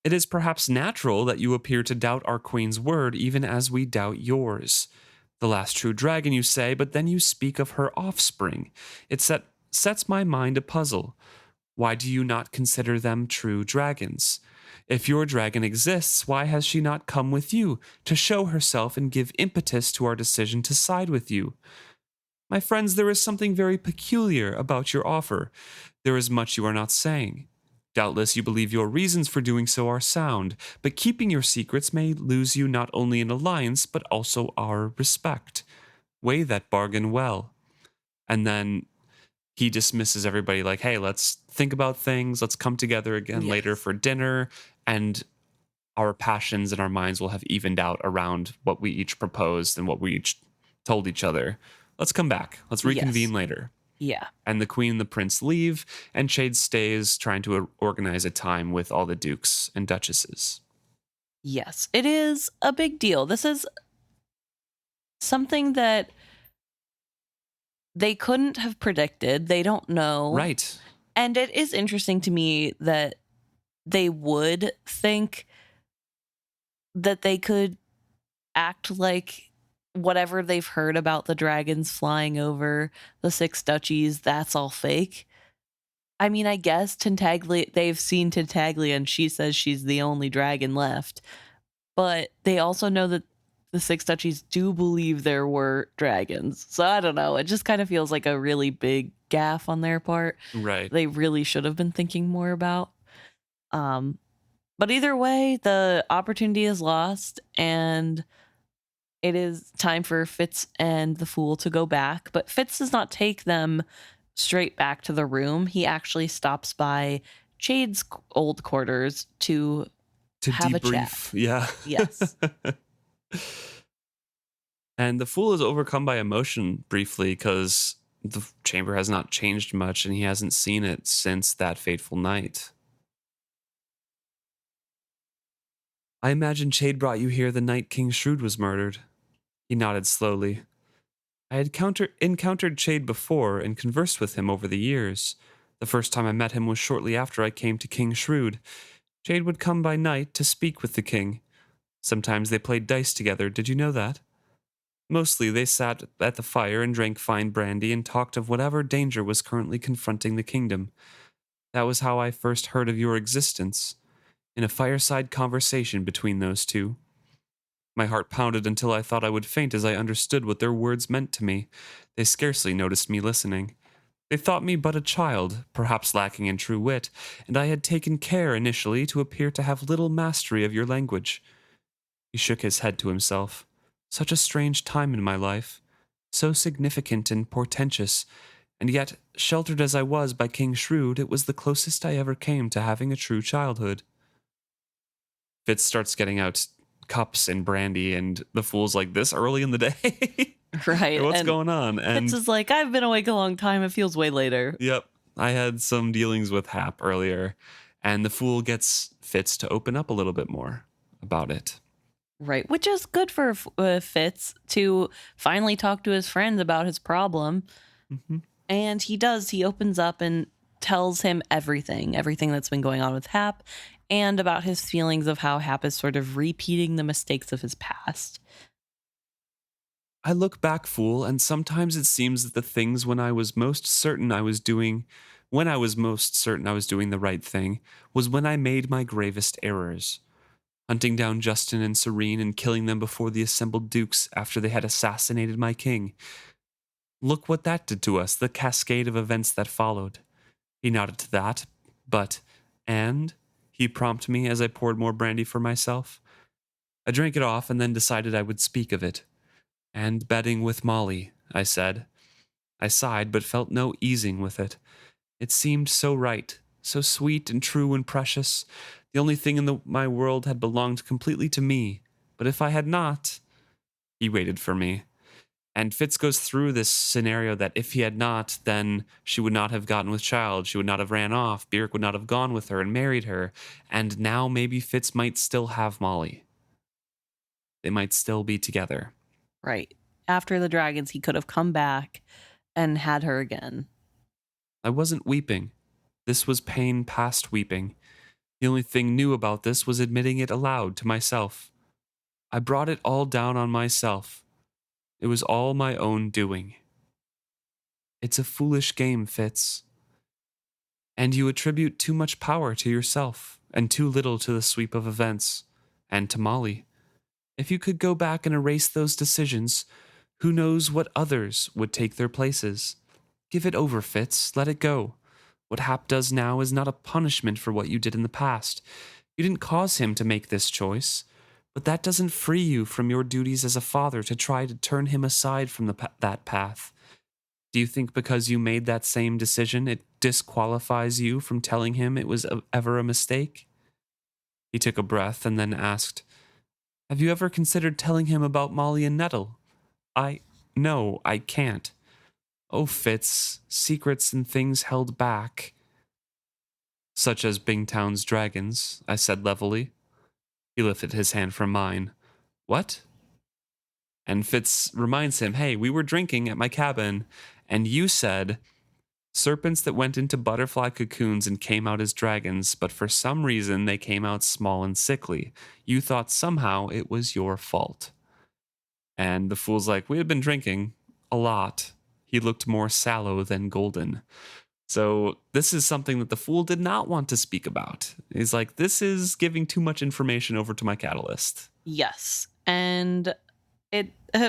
it is perhaps natural that you appear to doubt our queen's word, even as we doubt yours. The last true dragon, you say, but then you speak of her offspring. It sets my mind a puzzle. Why do you not consider them true dragons? If your dragon exists, why has she not come with you to show herself and give impetus to our decision to side with you? My friends, there is something very peculiar about your offer. There is much you are not saying. Doubtless you believe your reasons for doing so are sound, but keeping your secrets may lose you not only an alliance, but also our respect. Weigh that bargain well. And then he dismisses everybody like, hey, let's think about things. Let's come together again later for dinner. And our passions and our minds will have evened out around what we each proposed and what we each told each other. Let's come back. Let's reconvene later. Yeah. And the queen and the prince leave, and Chade stays trying to organize a time with all the dukes and duchesses. Yes, it is a big deal. This is something that they couldn't have predicted. They don't know. Right. And it is interesting to me that they would think that they could act like whatever they've heard about the dragons flying over the 6 duchies, that's all fake. I mean, I guess Tintaglia, they've seen Tintaglia and she says she's the only dragon left. But they also know that the 6 duchies do believe there were dragons. So I don't know. It just kind of feels like a really big gaffe on their part. Right. They really should have been thinking more about. But either way, the opportunity is lost, and it is time for Fitz and the Fool to go back. But Fitz does not take them straight back to the room. He actually stops by Chade's old quarters to have debrief. a chat. Yeah. Yes. And the Fool is overcome by emotion briefly because the chamber has not changed much and he hasn't seen it since that fateful night. I imagine Chade brought you here the night King Shrewd was murdered. He nodded slowly. I had encountered Chade before and conversed with him over the years. The first time I met him was shortly after I came to King Shrewd. Chade would come by night to speak with the king. Sometimes they played dice together, did you know that? Mostly they sat at the fire and drank fine brandy and talked of whatever danger was currently confronting the kingdom. That was how I first heard of your existence, in a fireside conversation between those two. My heart pounded until I thought I would faint as I understood what their words meant to me. They scarcely noticed me listening. They thought me but a child, perhaps lacking in true wit, and I had taken care initially to appear to have little mastery of your language. He shook his head to himself. Such a strange time in my life, so significant and portentous, and yet, sheltered as I was by King Shrewd, it was the closest I ever came to having a true childhood. Fitz starts getting out cups and brandy, and the Fool's like, this early in the day? Right. What's going on? And Fitz is like, I've been awake a long time. It feels way later. Yep. I had some dealings with Hap earlier, and the Fool gets Fitz to open up a little bit more about it. Right, which is good for Fitz to finally talk to his friends about his problem. Mm-hmm. And he does. He opens up and tells him everything that's been going on with Hap, and about his feelings of how Hap is sort of repeating the mistakes of his past. I look back, Fool, and sometimes it seems that the things when I was most certain I was doing the right thing was when I made my gravest errors. Hunting down Justin and Serene and killing them before the assembled dukes after they had assassinated my king. Look what that did to us, the cascade of events that followed. He nodded to that, and? He prompted me as I poured more brandy for myself. I drank it off and then decided I would speak of it. And betting with Molly, I said. I sighed but felt no easing with it. It seemed so right, so sweet and true and precious. The only thing in my world had belonged completely to me. But if I had not, he waited for me. And Fitz goes through this scenario that if he had not, then she would not have gotten with Child. She would not have ran off. Byrrc would not have gone with her and married her. And now maybe Fitz might still have Molly. They might still be together. Right. After the dragons, he could have come back and had her again. I wasn't weeping. This was pain past weeping. The only thing new about this was admitting it aloud to myself. I brought it all down on myself. It was all my own doing. It's a foolish game, Fitz. And you attribute too much power to yourself, and too little to the sweep of events, and to Molly. If you could go back and erase those decisions, who knows what others would take their places? Give it over, Fitz. Let it go. What Hap does now is not a punishment for what you did in the past. You didn't cause him to make this choice, but that doesn't free you from your duties as a father to try to turn him aside from that path. Do you think because you made that same decision, it disqualifies you from telling him it was ever a mistake? He took a breath and then asked, have you ever considered telling him about Molly and Nettle? No, I can't. Oh, Fitz, secrets and things held back. Such as Bingtown's dragons, I said levelly. He lifted his hand from mine. What? And Fitz reminds him, hey, we were drinking at my cabin, and you said, serpents that went into butterfly cocoons and came out as dragons, but for some reason they came out small and sickly. You thought somehow it was your fault. And the fool's like, we had been drinking a lot. He looked more sallow than golden. So this is something that the fool did not want to speak about. He's like, this is giving too much information over to my catalyst. Yes. And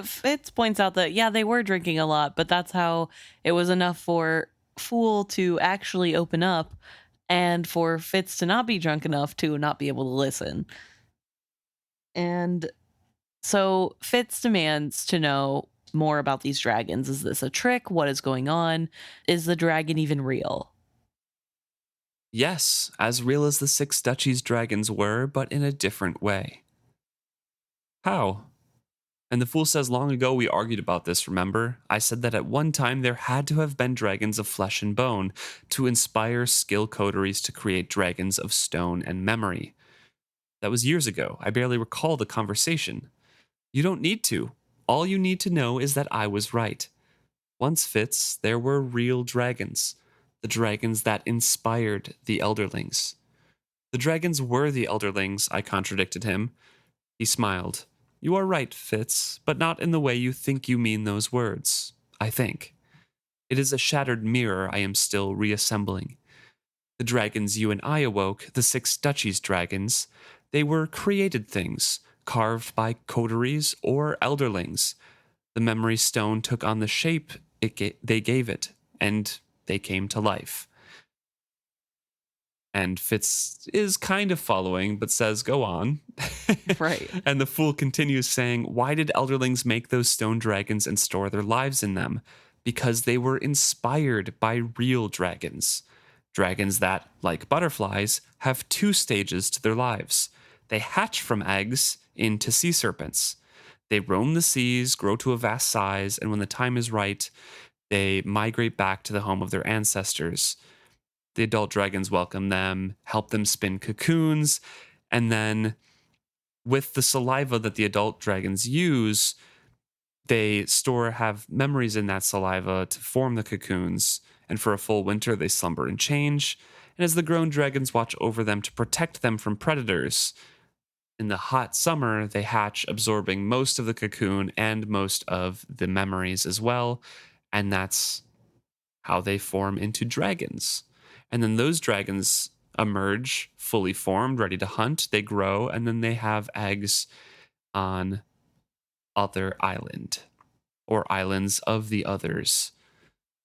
Fitz points out that, yeah, they were drinking a lot, but that's how it was enough for Fool to actually open up and for Fitz to not be drunk enough to not be able to listen. And so Fitz demands to know more about these dragons. Is this a trick? What is going on? Is the dragon even real? Yes, as real as the 6 duchies' dragons were, but in a different way. How? And the fool says, long ago we argued about this, remember? I said that at one time there had to have been dragons of flesh and bone to inspire skill coteries to create dragons of stone and memory. That was years ago. I barely recall the conversation. You don't need to. All you need to know is that I was right. Once, Fitz, there were real dragons. The dragons that inspired the Elderlings. The dragons were the Elderlings, I contradicted him. He smiled. You are right, Fitz, but not in the way you think you mean those words, I think. It is a shattered mirror I am still reassembling. The dragons you and I awoke, the 6 duchies' dragons, they were created things, carved by coteries or Elderlings. The memory stone took on the shape they gave it, and they came to life. And Fitz is kind of following, but says, go on. Right. And the fool continues saying, why did Elderlings make those stone dragons and store their lives in them? Because they were inspired by real dragons. Dragons that, like butterflies, have 2 stages to their lives. They hatch from eggs into sea serpents. They roam the seas, grow to a vast size, and when the time is right, they migrate back to the home of their ancestors. The adult dragons welcome them, help them spin cocoons, and then with the saliva that the adult dragons use, they have memories in that saliva to form the cocoons, and for a full winter they slumber and change, and as the grown dragons watch over them to protect them from predators, in the hot summer they hatch, absorbing most of the cocoon and most of the memories as well, and that's how they form into dragons. And then those dragons emerge fully formed, ready to hunt. They grow, and then they have eggs on other island, or islands of the others.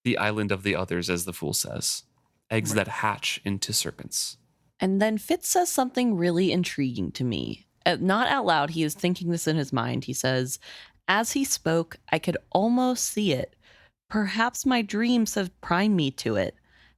The island of the others, as the fool says. Eggs that hatch into serpents. And then Fitz says something really intriguing to me. Not out loud, he is thinking this in his mind. He says, as he spoke, I could almost see it. Perhaps my dreams have primed me to it.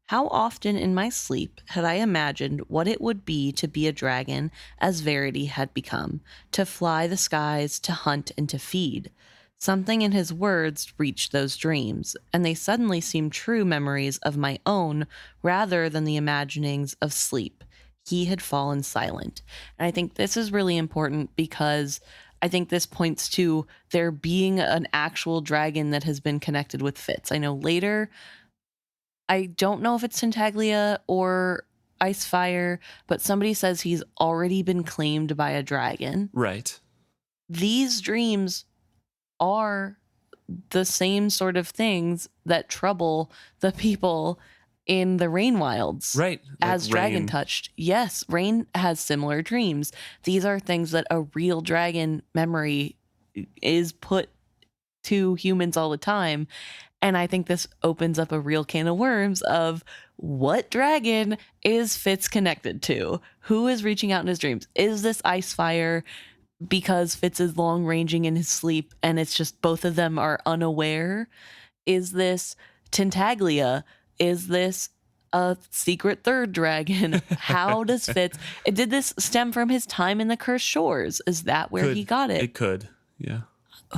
How often in my sleep had I imagined what it would be to be a dragon as Verity had become, to fly the skies, to hunt, and to feed? Something in his words reached those dreams, and they suddenly seemed true memories of my own rather than the imaginings of sleep. He had fallen silent. And I think this is really important because I think this points to there being an actual dragon that has been connected with Fitz. I know later I don't know if it's Tintaglia or Icefire, but somebody says he's already been claimed by a dragon. Right. These dreams are the same sort of things that trouble the people in the Rain Wilds. Right. As Dragon touched. Yes, Rain has similar dreams. These are things that a real dragon memory is put to humans all the time. And I think this opens up a real can of worms of what dragon is Fitz connected to? Who is reaching out in his dreams? Is this Icefire because Fitz is long ranging in his sleep and it's just both of them are unaware? Is this Tintaglia? Is this a secret third dragon? How does Fitz... Did this stem from his time in the Cursed Shores? Is that where he got it? It could, yeah.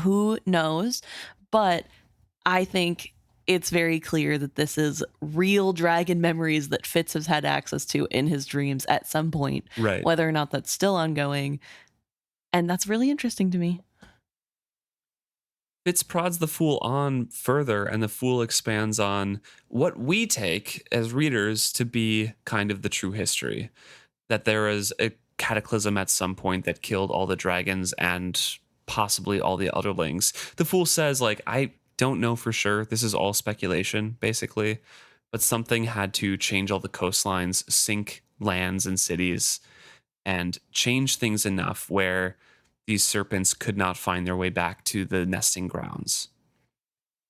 Who knows? But I think it's very clear that this is real dragon memories that Fitz has had access to in his dreams at some point. Right. Whether or not that's still ongoing. And that's really interesting to me. Fitz prods the Fool on further, and the Fool expands on what we take as readers to be kind of the true history. That there is a cataclysm at some point that killed all the dragons and possibly all the Elderlings. The Fool says, like, I don't know for sure. This is all speculation, basically. But something had to change all the coastlines, sink lands and cities, and change things enough where these serpents could not find their way back to the nesting grounds.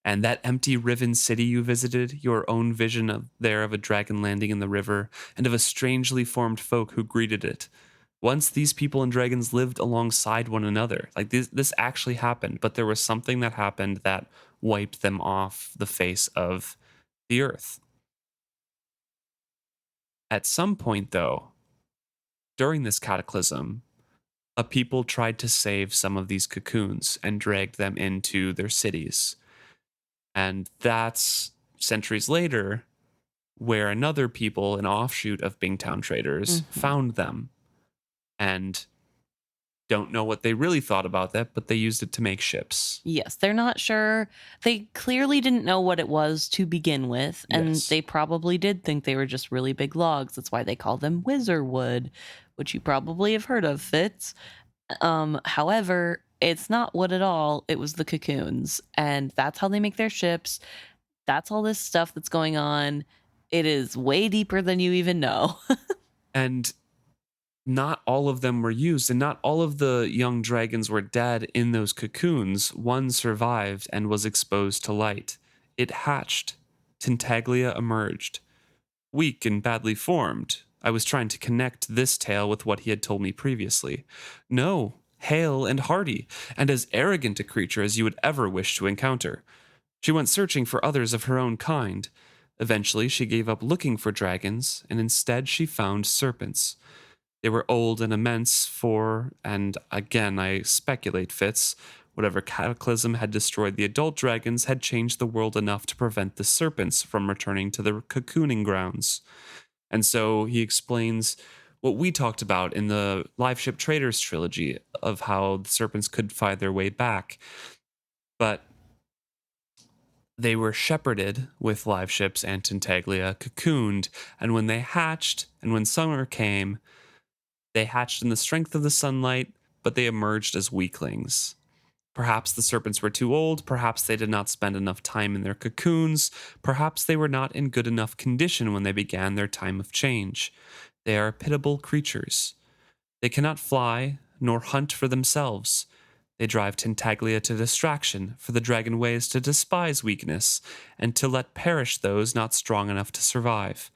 And that empty Riven city you visited, your own vision of a dragon landing in the river, and of a strangely formed folk who greeted it. Once these people and dragons lived alongside one another. Like this actually happened, but there was something that happened that wiped them off the face of the earth. At some point, though, during this cataclysm, a people tried to save some of these cocoons and dragged them into their cities. And that's centuries later where another people, an offshoot of Bingtown traders, found them and don't know what they really thought about that, but they used it to make ships. Yes, they're not sure. They clearly didn't know what it was to begin with, and they probably did think they were just really big logs. That's why they call them wizardwood, which you probably have heard of, Fitz. However, it's not wood at all. It was the cocoons, and that's how they make their ships. That's all this stuff that's going on. It is way deeper than you even know. And not all of them were used, and not all of the young dragons were dead in those cocoons. One survived and was exposed to light. It hatched. Tintaglia emerged. Weak and badly formed. I was trying to connect this tale with what he had told me previously. No, hale and hearty, and as arrogant a creature as you would ever wish to encounter. She went searching for others of her own kind. Eventually, she gave up looking for dragons, and instead she found serpents. They were old and immense and again I speculate, Fitz, whatever cataclysm had destroyed the adult dragons had changed the world enough to prevent the serpents from returning to their cocooning grounds. And so he explains what we talked about in the Live Ship Traders trilogy of how the serpents could find their way back. But they were shepherded with live ships and Tintaglia, cocooned, and when they hatched and when summer came, they hatched in the strength of the sunlight, but they emerged as weaklings. Perhaps the serpents were too old, perhaps they did not spend enough time in their cocoons, perhaps they were not in good enough condition when they began their time of change. They are pitiable creatures. They cannot fly, nor hunt for themselves. They drive Tintaglia to distraction, for the dragon ways to despise weakness, and to let perish those not strong enough to survive.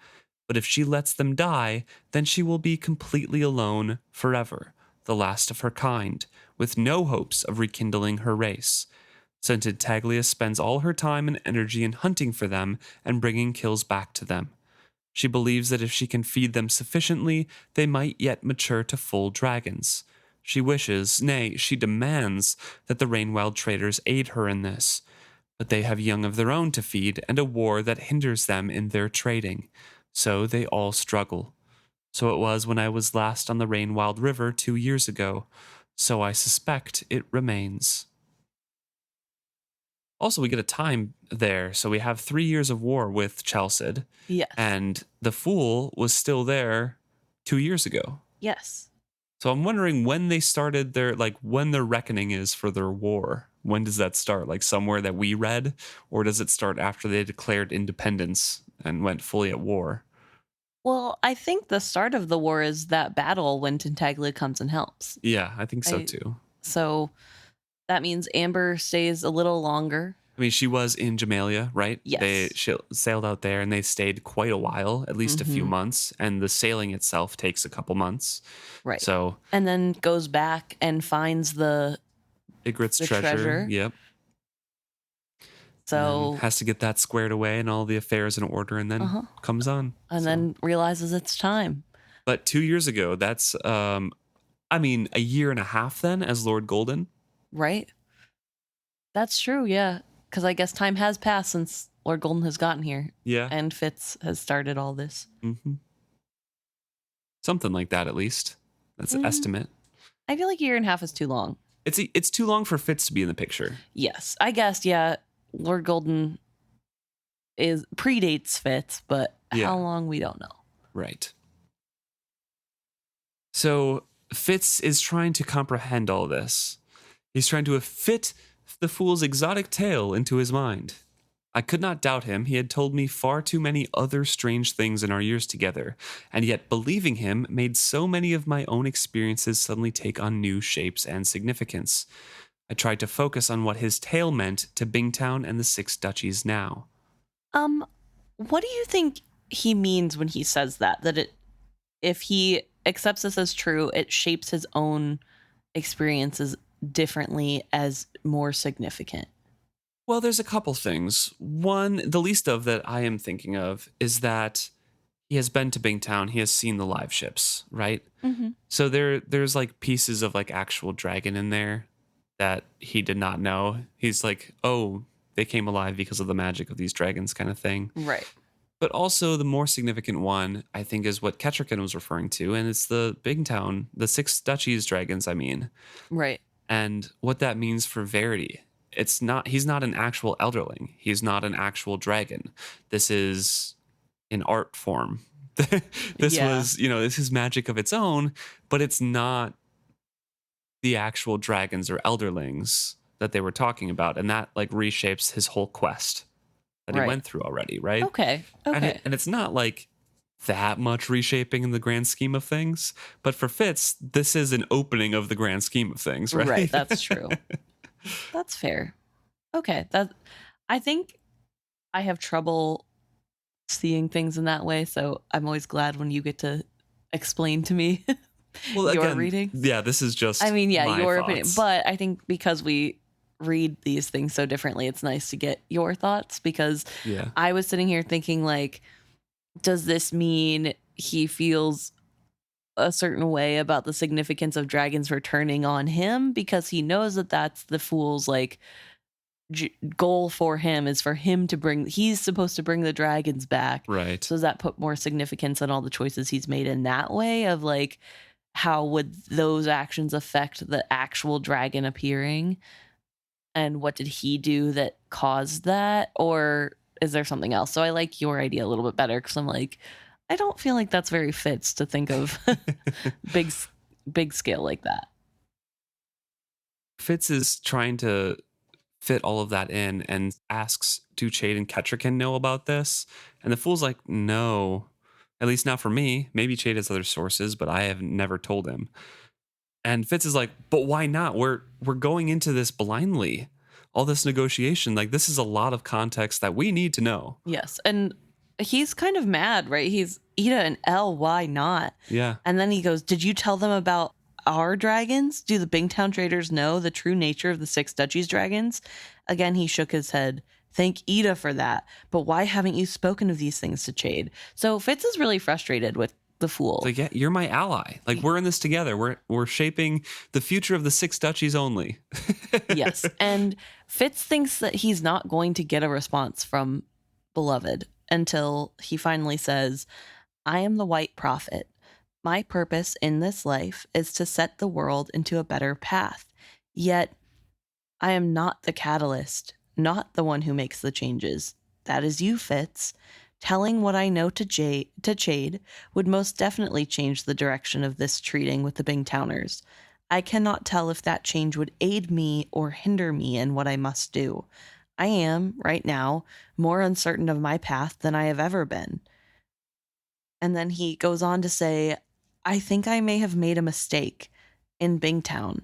But if she lets them die, then she will be completely alone forever, the last of her kind, with no hopes of rekindling her race. So Tintaglia spends all her time and energy in hunting for them and bringing kills back to them. She believes that if she can feed them sufficiently, they might yet mature to full dragons. She wishes, nay, she demands, that the Rainwild traders aid her in this. But they have young of their own to feed and a war that hinders them in their trading. So they all struggle. So it was when I was last on the Rainwild River 2 years ago. So I suspect it remains. Also, we get a time there. So we have 3 years of war with Chalced. Yes. And the Fool was still there 2 years ago. Yes. So I'm wondering when they started their, like, when their reckoning is for their war. When does that start? Like somewhere that we read? Or does it start after they declared independence and went fully at war? Well, I think the start of the war is that battle when Tintaglia comes and helps. Yeah, I think so too. So that means Amber stays a little longer. I mean, she was in Jamalia, right? Yes. She sailed out there and they stayed quite a while, at least a few months. And the sailing itself takes a couple months. Right. So, and then goes back and finds the Ygritte's the treasure. treasure. Yep. So has to get that squared away and all the affairs in order, and then comes on. And then realizes it's time. But 2 years ago, that's, I mean, a year and a half then as Lord Golden. Right. That's true, yeah. Because I guess time has passed since Lord Golden has gotten here. Yeah. And Fitz has started all this. Mm-hmm. Something like that, at least. That's an estimate. I feel like a year and a half is too long. It's too long for Fitz to be in the picture. Yes, I guess, yeah. Lord Golden predates Fitz, but how long, we don't know. Right. So Fitz is trying to comprehend all this. He's trying to fit the Fool's exotic tale into his mind. I could not doubt him. He had told me far too many other strange things in our years together, and yet believing him made so many of my own experiences suddenly take on new shapes and significance. I tried to focus on what his tale meant to Bingtown and the Six Duchies now. What do you think he means when he says that? That if he accepts this as true, it shapes his own experiences differently as more significant? Well, there's a couple things. One, the least of that I am thinking of is that he has been to Bingtown. He has seen the live ships, right? Mm-hmm. So there's like pieces of like actual dragon in there that he did not know. He's like, oh, they came alive because of the magic of these dragons kind of thing. Right. But also the more significant one, I think, is what Kettricken was referring to. And it's the Bingtown, the Six Duchies dragons, I mean. Right. And what that means for Verity. He's not an actual Elderling. He's not an actual dragon. This is an art form. This is magic of its own, but it's not the actual dragons or Elderlings that they were talking about. And that like reshapes his whole quest that he went through already, right? Okay. And it's not like that much reshaping in the grand scheme of things. But for Fitz, this is an opening of the grand scheme of things, right? Right, that's true. That's fair. Okay, I think I have trouble seeing things in that way, so I'm always glad when you get to explain to me your reading. Yeah, this is just my your thoughts. opinion. But I think because we read these things so differently, it's nice to get your thoughts, because I was sitting here thinking, like, does this mean he feels a certain way about the significance of dragons returning on him because he knows that that's the Fool's like goal for him, is for him to he's supposed to bring the dragons back, right? So does that put more significance on all the choices he's made in that way of like, how would those actions affect the actual dragon appearing, and what did he do that caused that, or is there something else? So I like your idea a little bit better, because I'm like, I don't feel like that's very Fitz to think of big scale like that. Fitz is trying to fit all of that in and asks, do Chade and Kettricken know about this? And the Fool's like, no, at least not for me. Maybe Chade has other sources, but I have never told him. And Fitz is like, but why not? We're going into this blindly. All this negotiation, like, this is a lot of context that we need to know. Yes, and he's kind of mad, right? He's Ida and Elle, why not? Yeah. And then he goes, did you tell them about our dragons? Do the Bingtown traders know the true nature of the Six Duchies dragons? Again, he shook his head. Thank Ida for that. But why haven't you spoken of these things to Chade? So Fitz is really frustrated with the fool. Like, yeah, you're my ally. Like, we're in this together. We're shaping the future of the Six Duchies only. Yes. And Fitz thinks that he's not going to get a response from Beloved until he finally says, I am the White Prophet. My purpose in this life is to set the world into a better path. Yet, I am not the catalyst, not the one who makes the changes. That is you, Fitz. Telling what I know to Chade would most definitely change the direction of this treating with the Bingtowners. I cannot tell if that change would aid me or hinder me in what I must do. I am, right now, more uncertain of my path than I have ever been. And then he goes on to say, I think I may have made a mistake in Bingtown,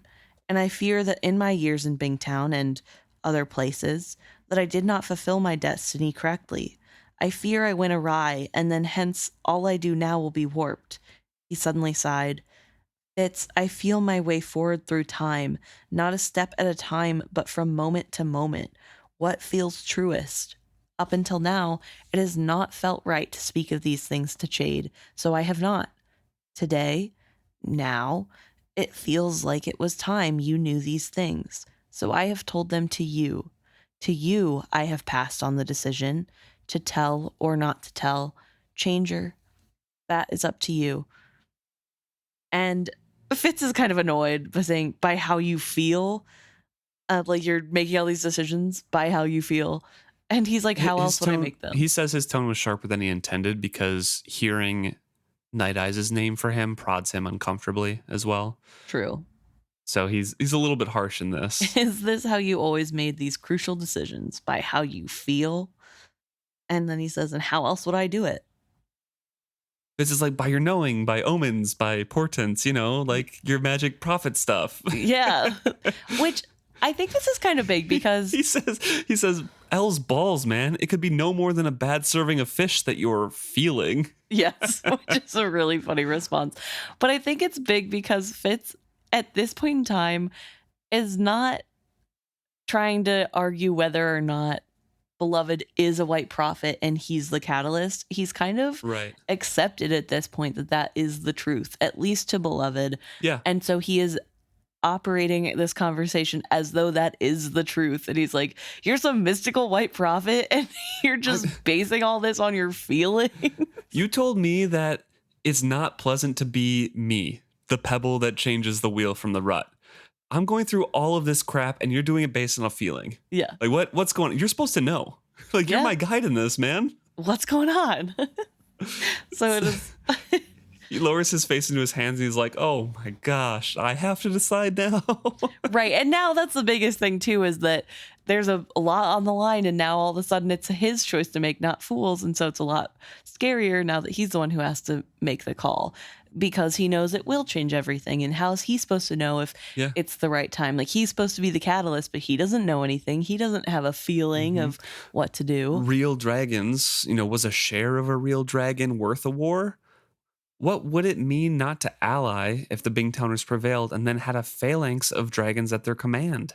and I fear that in my years in Bingtown and other places, that I did not fulfill my destiny correctly. I fear I went awry, and then hence all I do now will be warped. He suddenly sighed. I feel my way forward through time, not a step at a time, but from moment to moment. What feels truest? Up until now, it has not felt right to speak of these things to Chade, so I have not. Today, now, it feels like it was time you knew these things, so I have told them to you. To you, I have passed on the decision, to tell or not to tell. Changer, that is up to you. And Fitz is kind of annoyed by saying, by how you feel, like you're making all these decisions by how you feel. And he's like, how else would I make them? He says his tone was sharper than he intended because hearing Night Eyes' name for him prods him uncomfortably as well. True. So he's a little bit harsh in this. Is this how you always made these crucial decisions? By how you feel? And then he says, and how else would I do it? This is like by your knowing, by omens, by portents, like your magic prophet stuff. Yeah. Which I think this is kind of big because he says, L's balls, man. It could be no more than a bad serving of fish that you're feeling. Yes, which is a really funny response. But I think it's big because Fitz, at this point in time, is not trying to argue whether or not Beloved is a white prophet and he's the catalyst. He's kind of accepted at this point that is the truth, at least to Beloved. Yeah. And so he is operating this conversation as though that is the truth. And he's like, you're some mystical white prophet and you're just basing all this on your feelings. You told me that it's not pleasant to be me, the pebble that changes the wheel from the rut. I'm going through all of this crap and you're doing it based on a feeling. Yeah. Like what's going on? You're supposed to know. Like, you're my guide in this, man. What's going on? So it is. He lowers his face into his hands and he's like, oh my gosh, I have to decide now. Right. And now that's the biggest thing too, is that there's a lot on the line and now all of a sudden it's his choice to make, not Fool's. And so it's a lot scarier now that he's the one who has to make the call because he knows it will change everything. And how is he supposed to know if it's the right time? Like, he's supposed to be the catalyst, but he doesn't know anything. He doesn't have a feeling of what to do. Real dragons, was a share of a real dragon worth a war? What would it mean not to ally if the Bingtowners prevailed and then had a phalanx of dragons at their command?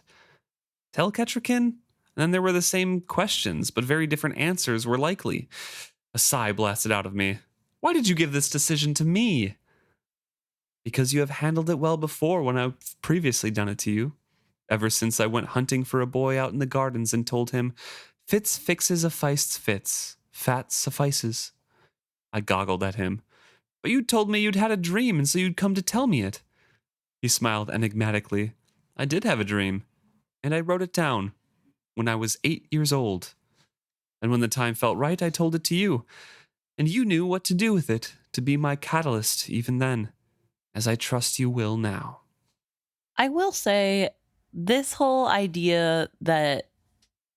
Tell Kettricken? And then there were the same questions, but very different answers were likely. A sigh blasted out of me. Why did you give this decision to me? Because you have handled it well before when I've previously done it to you. Ever since I went hunting for a boy out in the gardens and told him, Fitz fixes a feist's fits, fat suffices. I goggled at him. But you told me you'd had a dream, and so you'd come to tell me it. He smiled enigmatically. I did have a dream, and I wrote it down when I was 8 years old. And when the time felt right, I told it to you, and you knew what to do with it, to be my catalyst even then, as I trust you will now. I will say, this whole idea that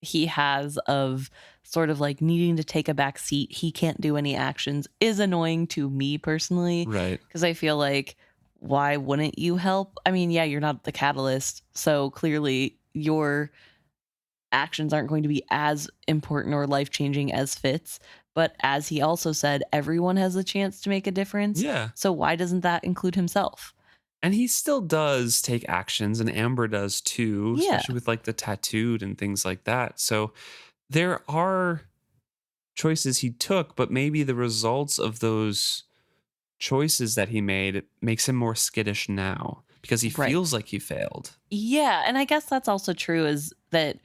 he has of sort of like needing to take a back seat, he can't do any actions, is annoying to me personally. Right. Because I feel like, why wouldn't you help? I mean, yeah, you're not the catalyst, so clearly your actions aren't going to be as important or life-changing as Fitz. But as he also said, everyone has a chance to make a difference. Yeah. So why doesn't that include himself? And he still does take actions, and Amber does too, Yeah, especially with like the tattooed and things like that. So there are choices he took, but maybe the results of those choices that he made makes him more skittish now because he right. feels like he failed. Yeah, and I guess that's also true is that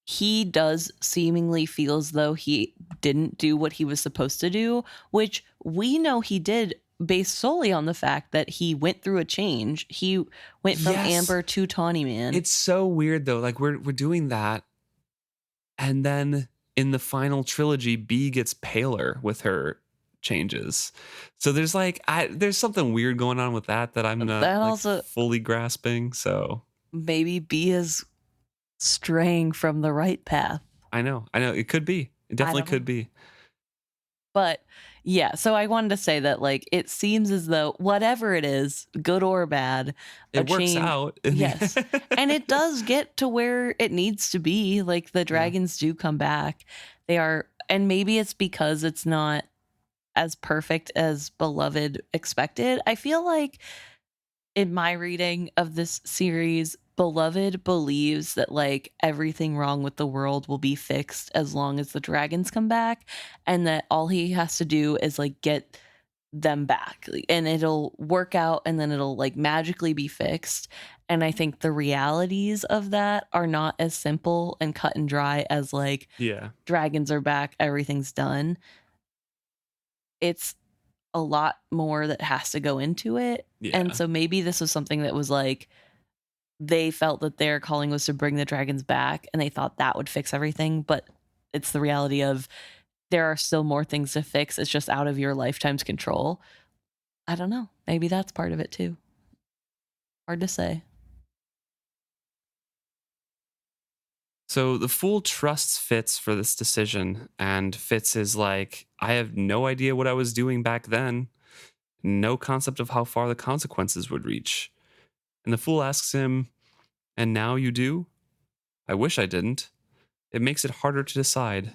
he does seemingly feel as though he didn't do what he was supposed to do, which we know he did based solely on the fact that he went through a change. He went from Yes. Amber to Tawny Man. It's so weird though. Like we're doing that, and then in the final trilogy, B gets paler with her changes. So there's like there's something weird going on with that I'm not That like also fully grasping. So maybe B is straying from the right path. I know it could be. It I definitely don't know. could be. But yeah, so I wanted to say that like it seems as though whatever it is, good or bad, a It works change. out. Yes. And it does get to where it needs to be. Like the Yeah. dragons do come back. They are, and maybe it's because it's not as perfect as Beloved expected. I feel like in my reading of this series, Beloved believes that like everything wrong with the world will be fixed as long as the dragons come back, and that all he has to do is like get them back and it'll work out and then it'll like magically be fixed. And I think the realities of that are not as simple and cut and dry as like Yeah. dragons are back, everything's done. It's a lot more that has to go into it. And Yeah. so maybe this was something that was like they felt that their calling was to bring the dragons back and they thought that would fix everything, but it's the reality of there are still more things to fix. It's just out of your lifetime's control. I don't know. Maybe that's part of it too. Hard to say. So the fool trusts Fitz for this decision, and Fitz is like, I have no idea what I was doing back then. No concept of how far the consequences would reach. And the fool asks him, and now you do? I wish I didn't. It makes it harder to decide.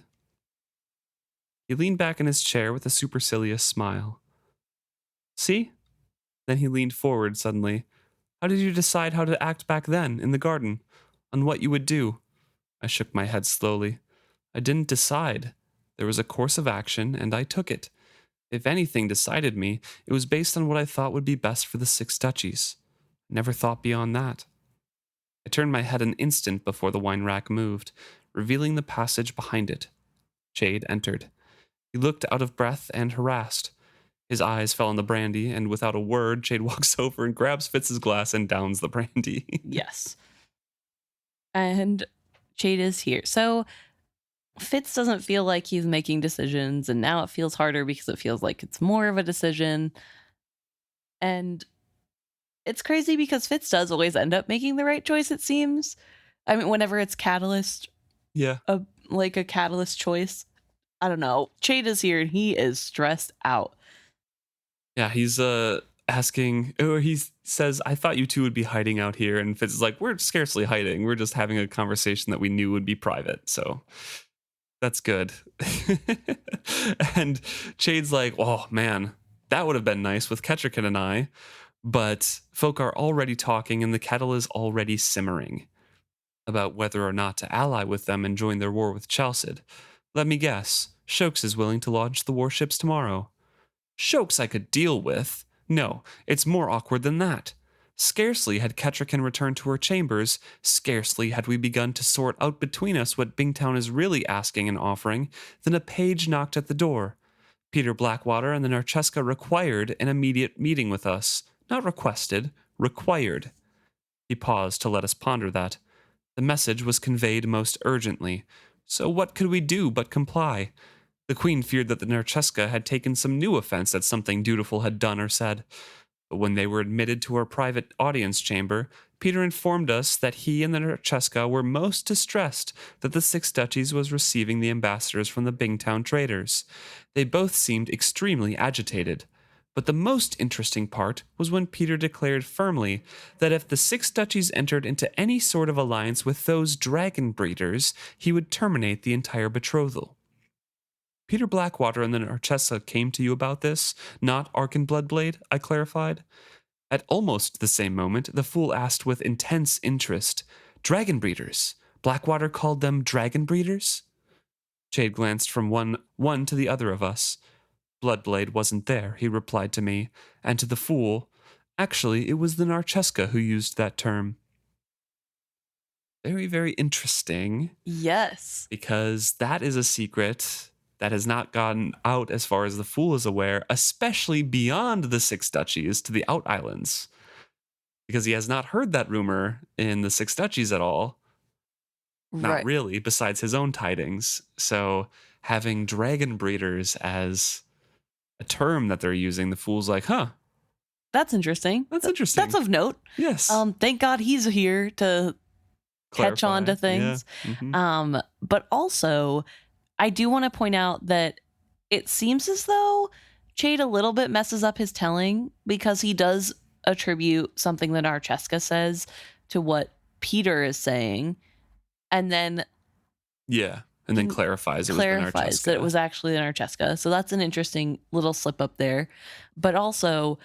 He leaned back in his chair with a supercilious smile. See? Then he leaned forward suddenly. How did you decide how to act back then, in the garden? On what you would do? I shook my head slowly. I didn't decide. There was a course of action, and I took it. If anything decided me, it was based on what I thought would be best for the six duchies. Never thought beyond that. I turned my head an instant before the wine rack moved, revealing the passage behind it. Chade entered. He looked out of breath and harassed. His eyes fell on the brandy, and without a word, Chade walks over and grabs Fitz's glass and downs the brandy. Yes. And Chade is here. So Fitz doesn't feel like he's making decisions, and now it feels harder because it feels like it's more of a decision. And it's crazy because Fitz does always end up making the right choice, it seems. I mean, whenever it's Catalyst, Yeah. like a Catalyst choice. I don't know. Chade is here and he is stressed out. Yeah, he's asking, or he says, I thought you two would be hiding out here. And Fitz is like, we're scarcely hiding. We're just having a conversation that we knew would be private. So that's good. And Chade's like, oh man, that would have been nice with Kettricken and I. But folk are already talking and the kettle is already simmering about whether or not to ally with them and join their war with Chalced. Let me guess, Shokes is willing to launch the warships tomorrow. Shokes I could deal with. No, it's more awkward than that. Scarcely had Kettricken returned to her chambers, scarcely had we begun to sort out between us what Bingtown is really asking and offering, than a page knocked at the door. Peter Blackwater and the Narcheska required an immediate meeting with us. Not requested, required. He paused to let us ponder that. The message was conveyed most urgently. So what could we do but comply? The Queen feared that the Narcheska had taken some new offense at something dutiful had done or said. But when they were admitted to our private audience chamber, Peter informed us that he and the Narcheska were most distressed that the Six Duchies was receiving the ambassadors from the Bingtown traders. They both seemed extremely agitated. But the most interesting part was when Peter declared firmly that if the Six Duchies entered into any sort of alliance with those dragon breeders, he would terminate the entire betrothal. Peter Blackwater and the Narcheska came to you about this, not Ark and Bloodblade, I clarified. At almost the same moment, the fool asked with intense interest, "Dragon breeders? Blackwater called them dragon breeders?" Chade glanced from one to the other of us. Bloodblade wasn't there, he replied to me, and to the fool, "Actually, it was the Narcheska who used that term." Very, very interesting, Yes. because that is a secret that has not gotten out as far as the fool is aware, especially beyond the Six Duchies to the Out Islands, because he has not heard that rumor in the Six Duchies at all. Not Right. really, besides his own tidings. So having dragon breeders as a term that they're using, the fool's like, huh, That's interesting. that's interesting. That's of note. Yes. Thank God he's here to catch on to Clarify. things. Yeah. Mhm. But also, I do want to point out that it seems as though Chade a little bit messes up his telling, because he does attribute something that Narcheska says to what Peter is saying, and then Yeah. And then clarifies it was the clarifies that it Narcheska. was actually the Narcheska. So that's an interesting little slip up there. But also,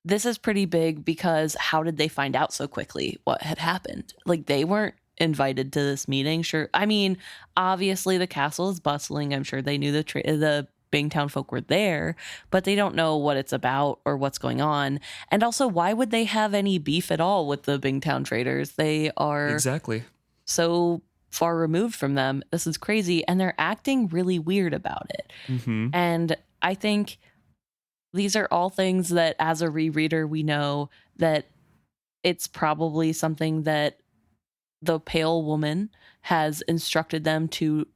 this is pretty big, because how did they find out so quickly what had happened? Like, they weren't invited to this meeting. Sure. I mean, obviously the castle is bustling. I'm sure they knew the Bingtown folk were there, but they don't know what it's about or what's going on. And also, why would they have any beef at all with the Bingtown traders? They are Exactly. so far removed from them. This is crazy. And they're acting really weird about it. Mm-hmm. And I think these are all things that, as a rereader, we know that it's probably something that the pale woman has instructed them to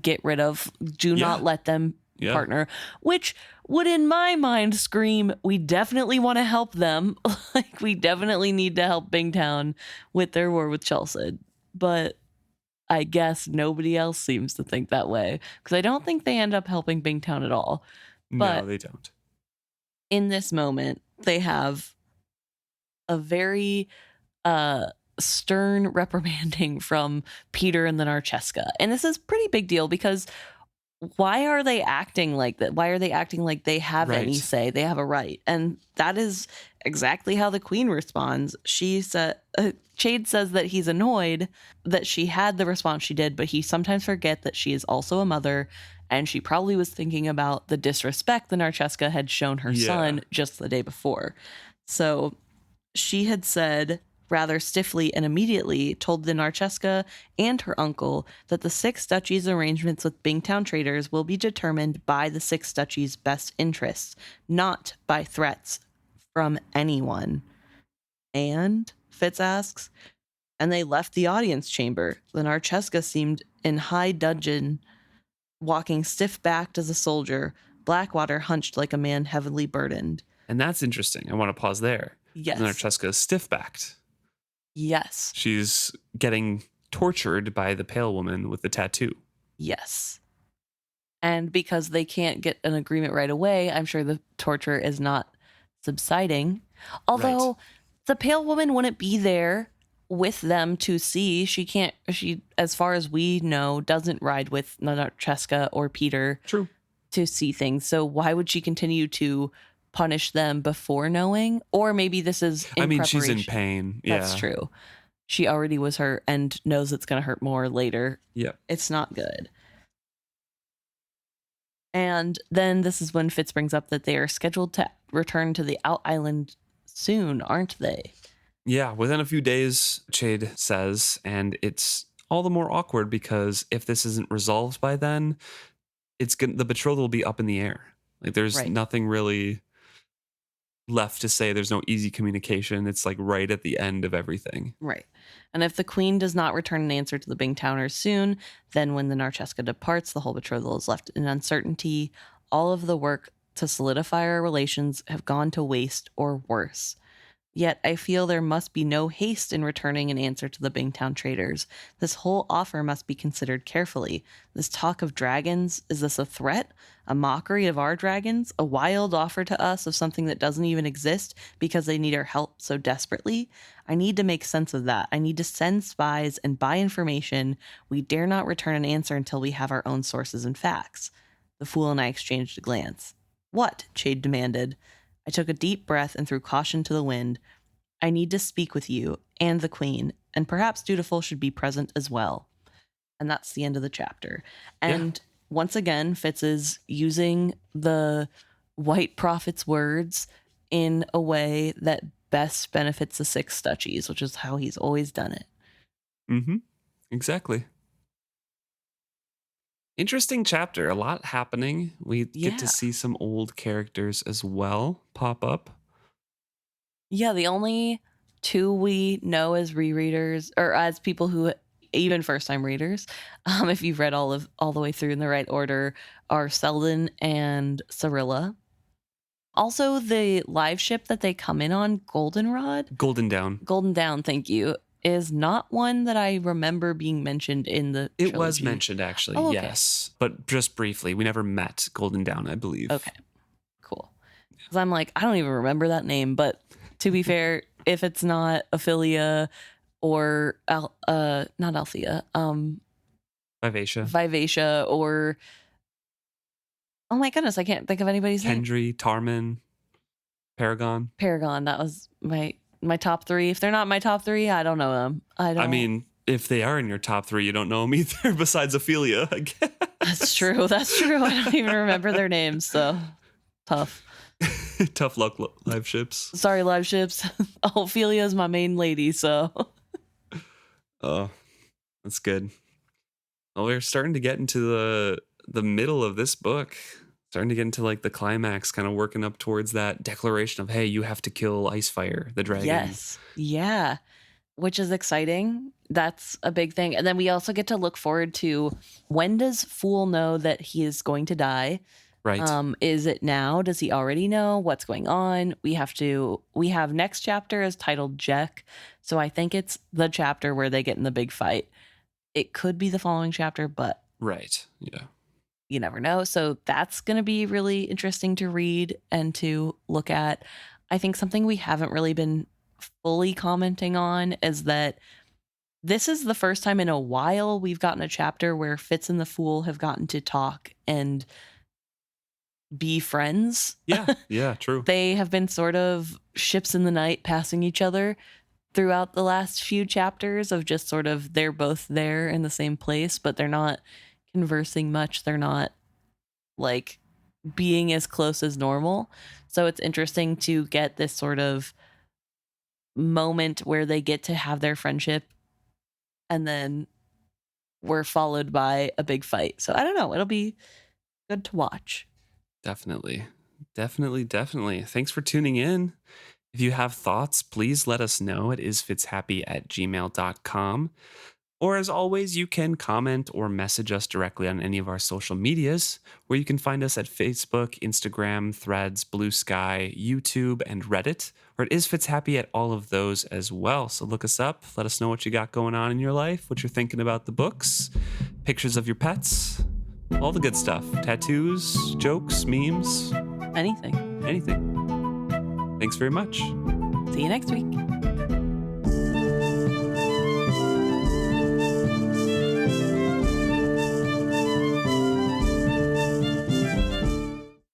get rid of. Do not let them partner, which would, in my mind, scream, we definitely want to help them. Like, we definitely need to help Bingtown with their war with Chalced. But I guess nobody else seems to think that way, because I don't think they end up helping Bingtown at all. But no, they don't. in this moment, they have a very stern reprimanding from Peter and the Narcheska. And this is pretty big deal, because why are they acting like that? Why are they acting like they have any say? They have a right. And that is exactly how the queen responds. She said, Chade says that he's annoyed that she had the response she did, but he sometimes forget that she is also a mother, and she probably was thinking about the disrespect the Narcheska had shown her son just the day before. So she had said, rather stiffly and immediately, told the Narcheska and her uncle that the Six Duchies' arrangements with Bingtown traders will be determined by the Six Duchies' best interests, not by threats from anyone. And, Fitz asks, and they left the audience chamber. The Narcheska seemed in high dudgeon, walking stiff-backed as a soldier, Blackwater hunched like a man heavily burdened. And that's interesting. I want to pause there. Yes. The Narcheska is stiff-backed. Yes. She's getting tortured by the pale woman with the tattoo. Yes. And because they can't get an agreement right away, I'm sure the torture is not subsiding. Although the pale woman wouldn't be there with them to see. She, as far as we know, doesn't ride with Narcheska or Peter to see things. So why would she continue to punish them before knowing? Or maybe this is in preparation. She's in pain. That's true. She already was hurt and knows it's going to hurt more later. Yeah. It's not good. And then this is when Fitz brings up that they are scheduled to return to the Out Island soon, aren't they? Yeah, within a few days, Chade says, and it's all the more awkward because if this isn't resolved by then, the betrothal will be up in the air. Like, there's nothing really left to say. There's no easy communication. It's like right at the end of everything. Right. And if the queen does not return an answer to the Bingtowners soon, then when the Narcheska departs, the whole betrothal is left in uncertainty. All of the work to solidify our relations have gone to waste or worse. Yet I feel there must be no haste in returning an answer to the Bingtown traders. This whole offer must be considered carefully. This talk of dragons, is this a threat? A mockery of our dragons? A wild offer to us of something that doesn't even exist because they need our help so desperately? I need to make sense of that. I need to send spies and buy information. We dare not return an answer until we have our own sources and facts. The fool and I exchanged a glance. What? Chade demanded. I took a deep breath and threw caution to the wind. I need to speak with you and the queen, and perhaps Dutiful should be present as well. And that's the end of the chapter. And once again, Fitz is using the White Prophet's words in a way that best benefits the Six Duchies, which is how he's always done it. Mm-hmm. Exactly. Interesting chapter. A lot happening. We get to see some old characters as well pop up. Yeah, the only two we know as rereaders, or as people who, even first-time readers, if you've read all the way through in the right order, are Selden and Cyrilla. Also, the live ship that they come in on, Goldenrod? Golden Down, thank you, is not one that I remember being mentioned in the It trilogy. was mentioned, actually, okay. Yes. But just briefly. We never met Golden Down, I believe. Okay, cool. Because I'm like, I don't even remember that name, but to be fair, if it's not Ophelia or not Althea, Vivacia, or oh my goodness, I can't think of anybody's name. Hendry, Tarman, Paragon. That was my top three. If they're not my top three, I don't know them. I mean, if they are in your top three, you don't know them either. Besides Ophelia, I guess. That's true. I don't even remember their names. So tough. Tough luck, live ships. Sorry, live ships. Ophelia is my main lady, so. Oh, that's good. Well, we're starting to get into the middle of this book. Starting to get into like the climax, kind of working up towards that declaration of, hey, you have to kill Icefire, the dragon. Yes. Yeah. Which is exciting. That's a big thing. And then we also get to look forward to, when does Fool know that he is going to die? Right. Is it now? Does he already know what's going on? We have next chapter is titled Jack. So I think it's the chapter where they get in the big fight. It could be the following chapter, but right. Yeah. You never know. So that's going to be really interesting to read and to look at. I think something we haven't really been fully commenting on is that this is the first time in a while we've gotten a chapter where Fitz and the Fool have gotten to talk and be friends. Yeah, true. They have been sort of ships in the night passing each other throughout the last few chapters of just sort of, they're both there in the same place, but they're not conversing much. They're not like being as close as normal. So it's interesting to get this sort of moment where they get to have their friendship and then we're followed by a big fight. So I don't know. It'll be good to watch. Definitely. Thanks for tuning in. If you have thoughts, please let us know at isfitshappy@gmail.com. Or as always, you can comment or message us directly on any of our social medias, where you can find us at Facebook, Instagram, Threads, Blue Sky, YouTube, and Reddit, or it is Fitzhappy at all of those as well. So look us up, let us know what you got going on in your life, what you're thinking about the books, pictures of your pets, all the good stuff, tattoos, jokes, memes, Anything. Thanks very much. See you next week.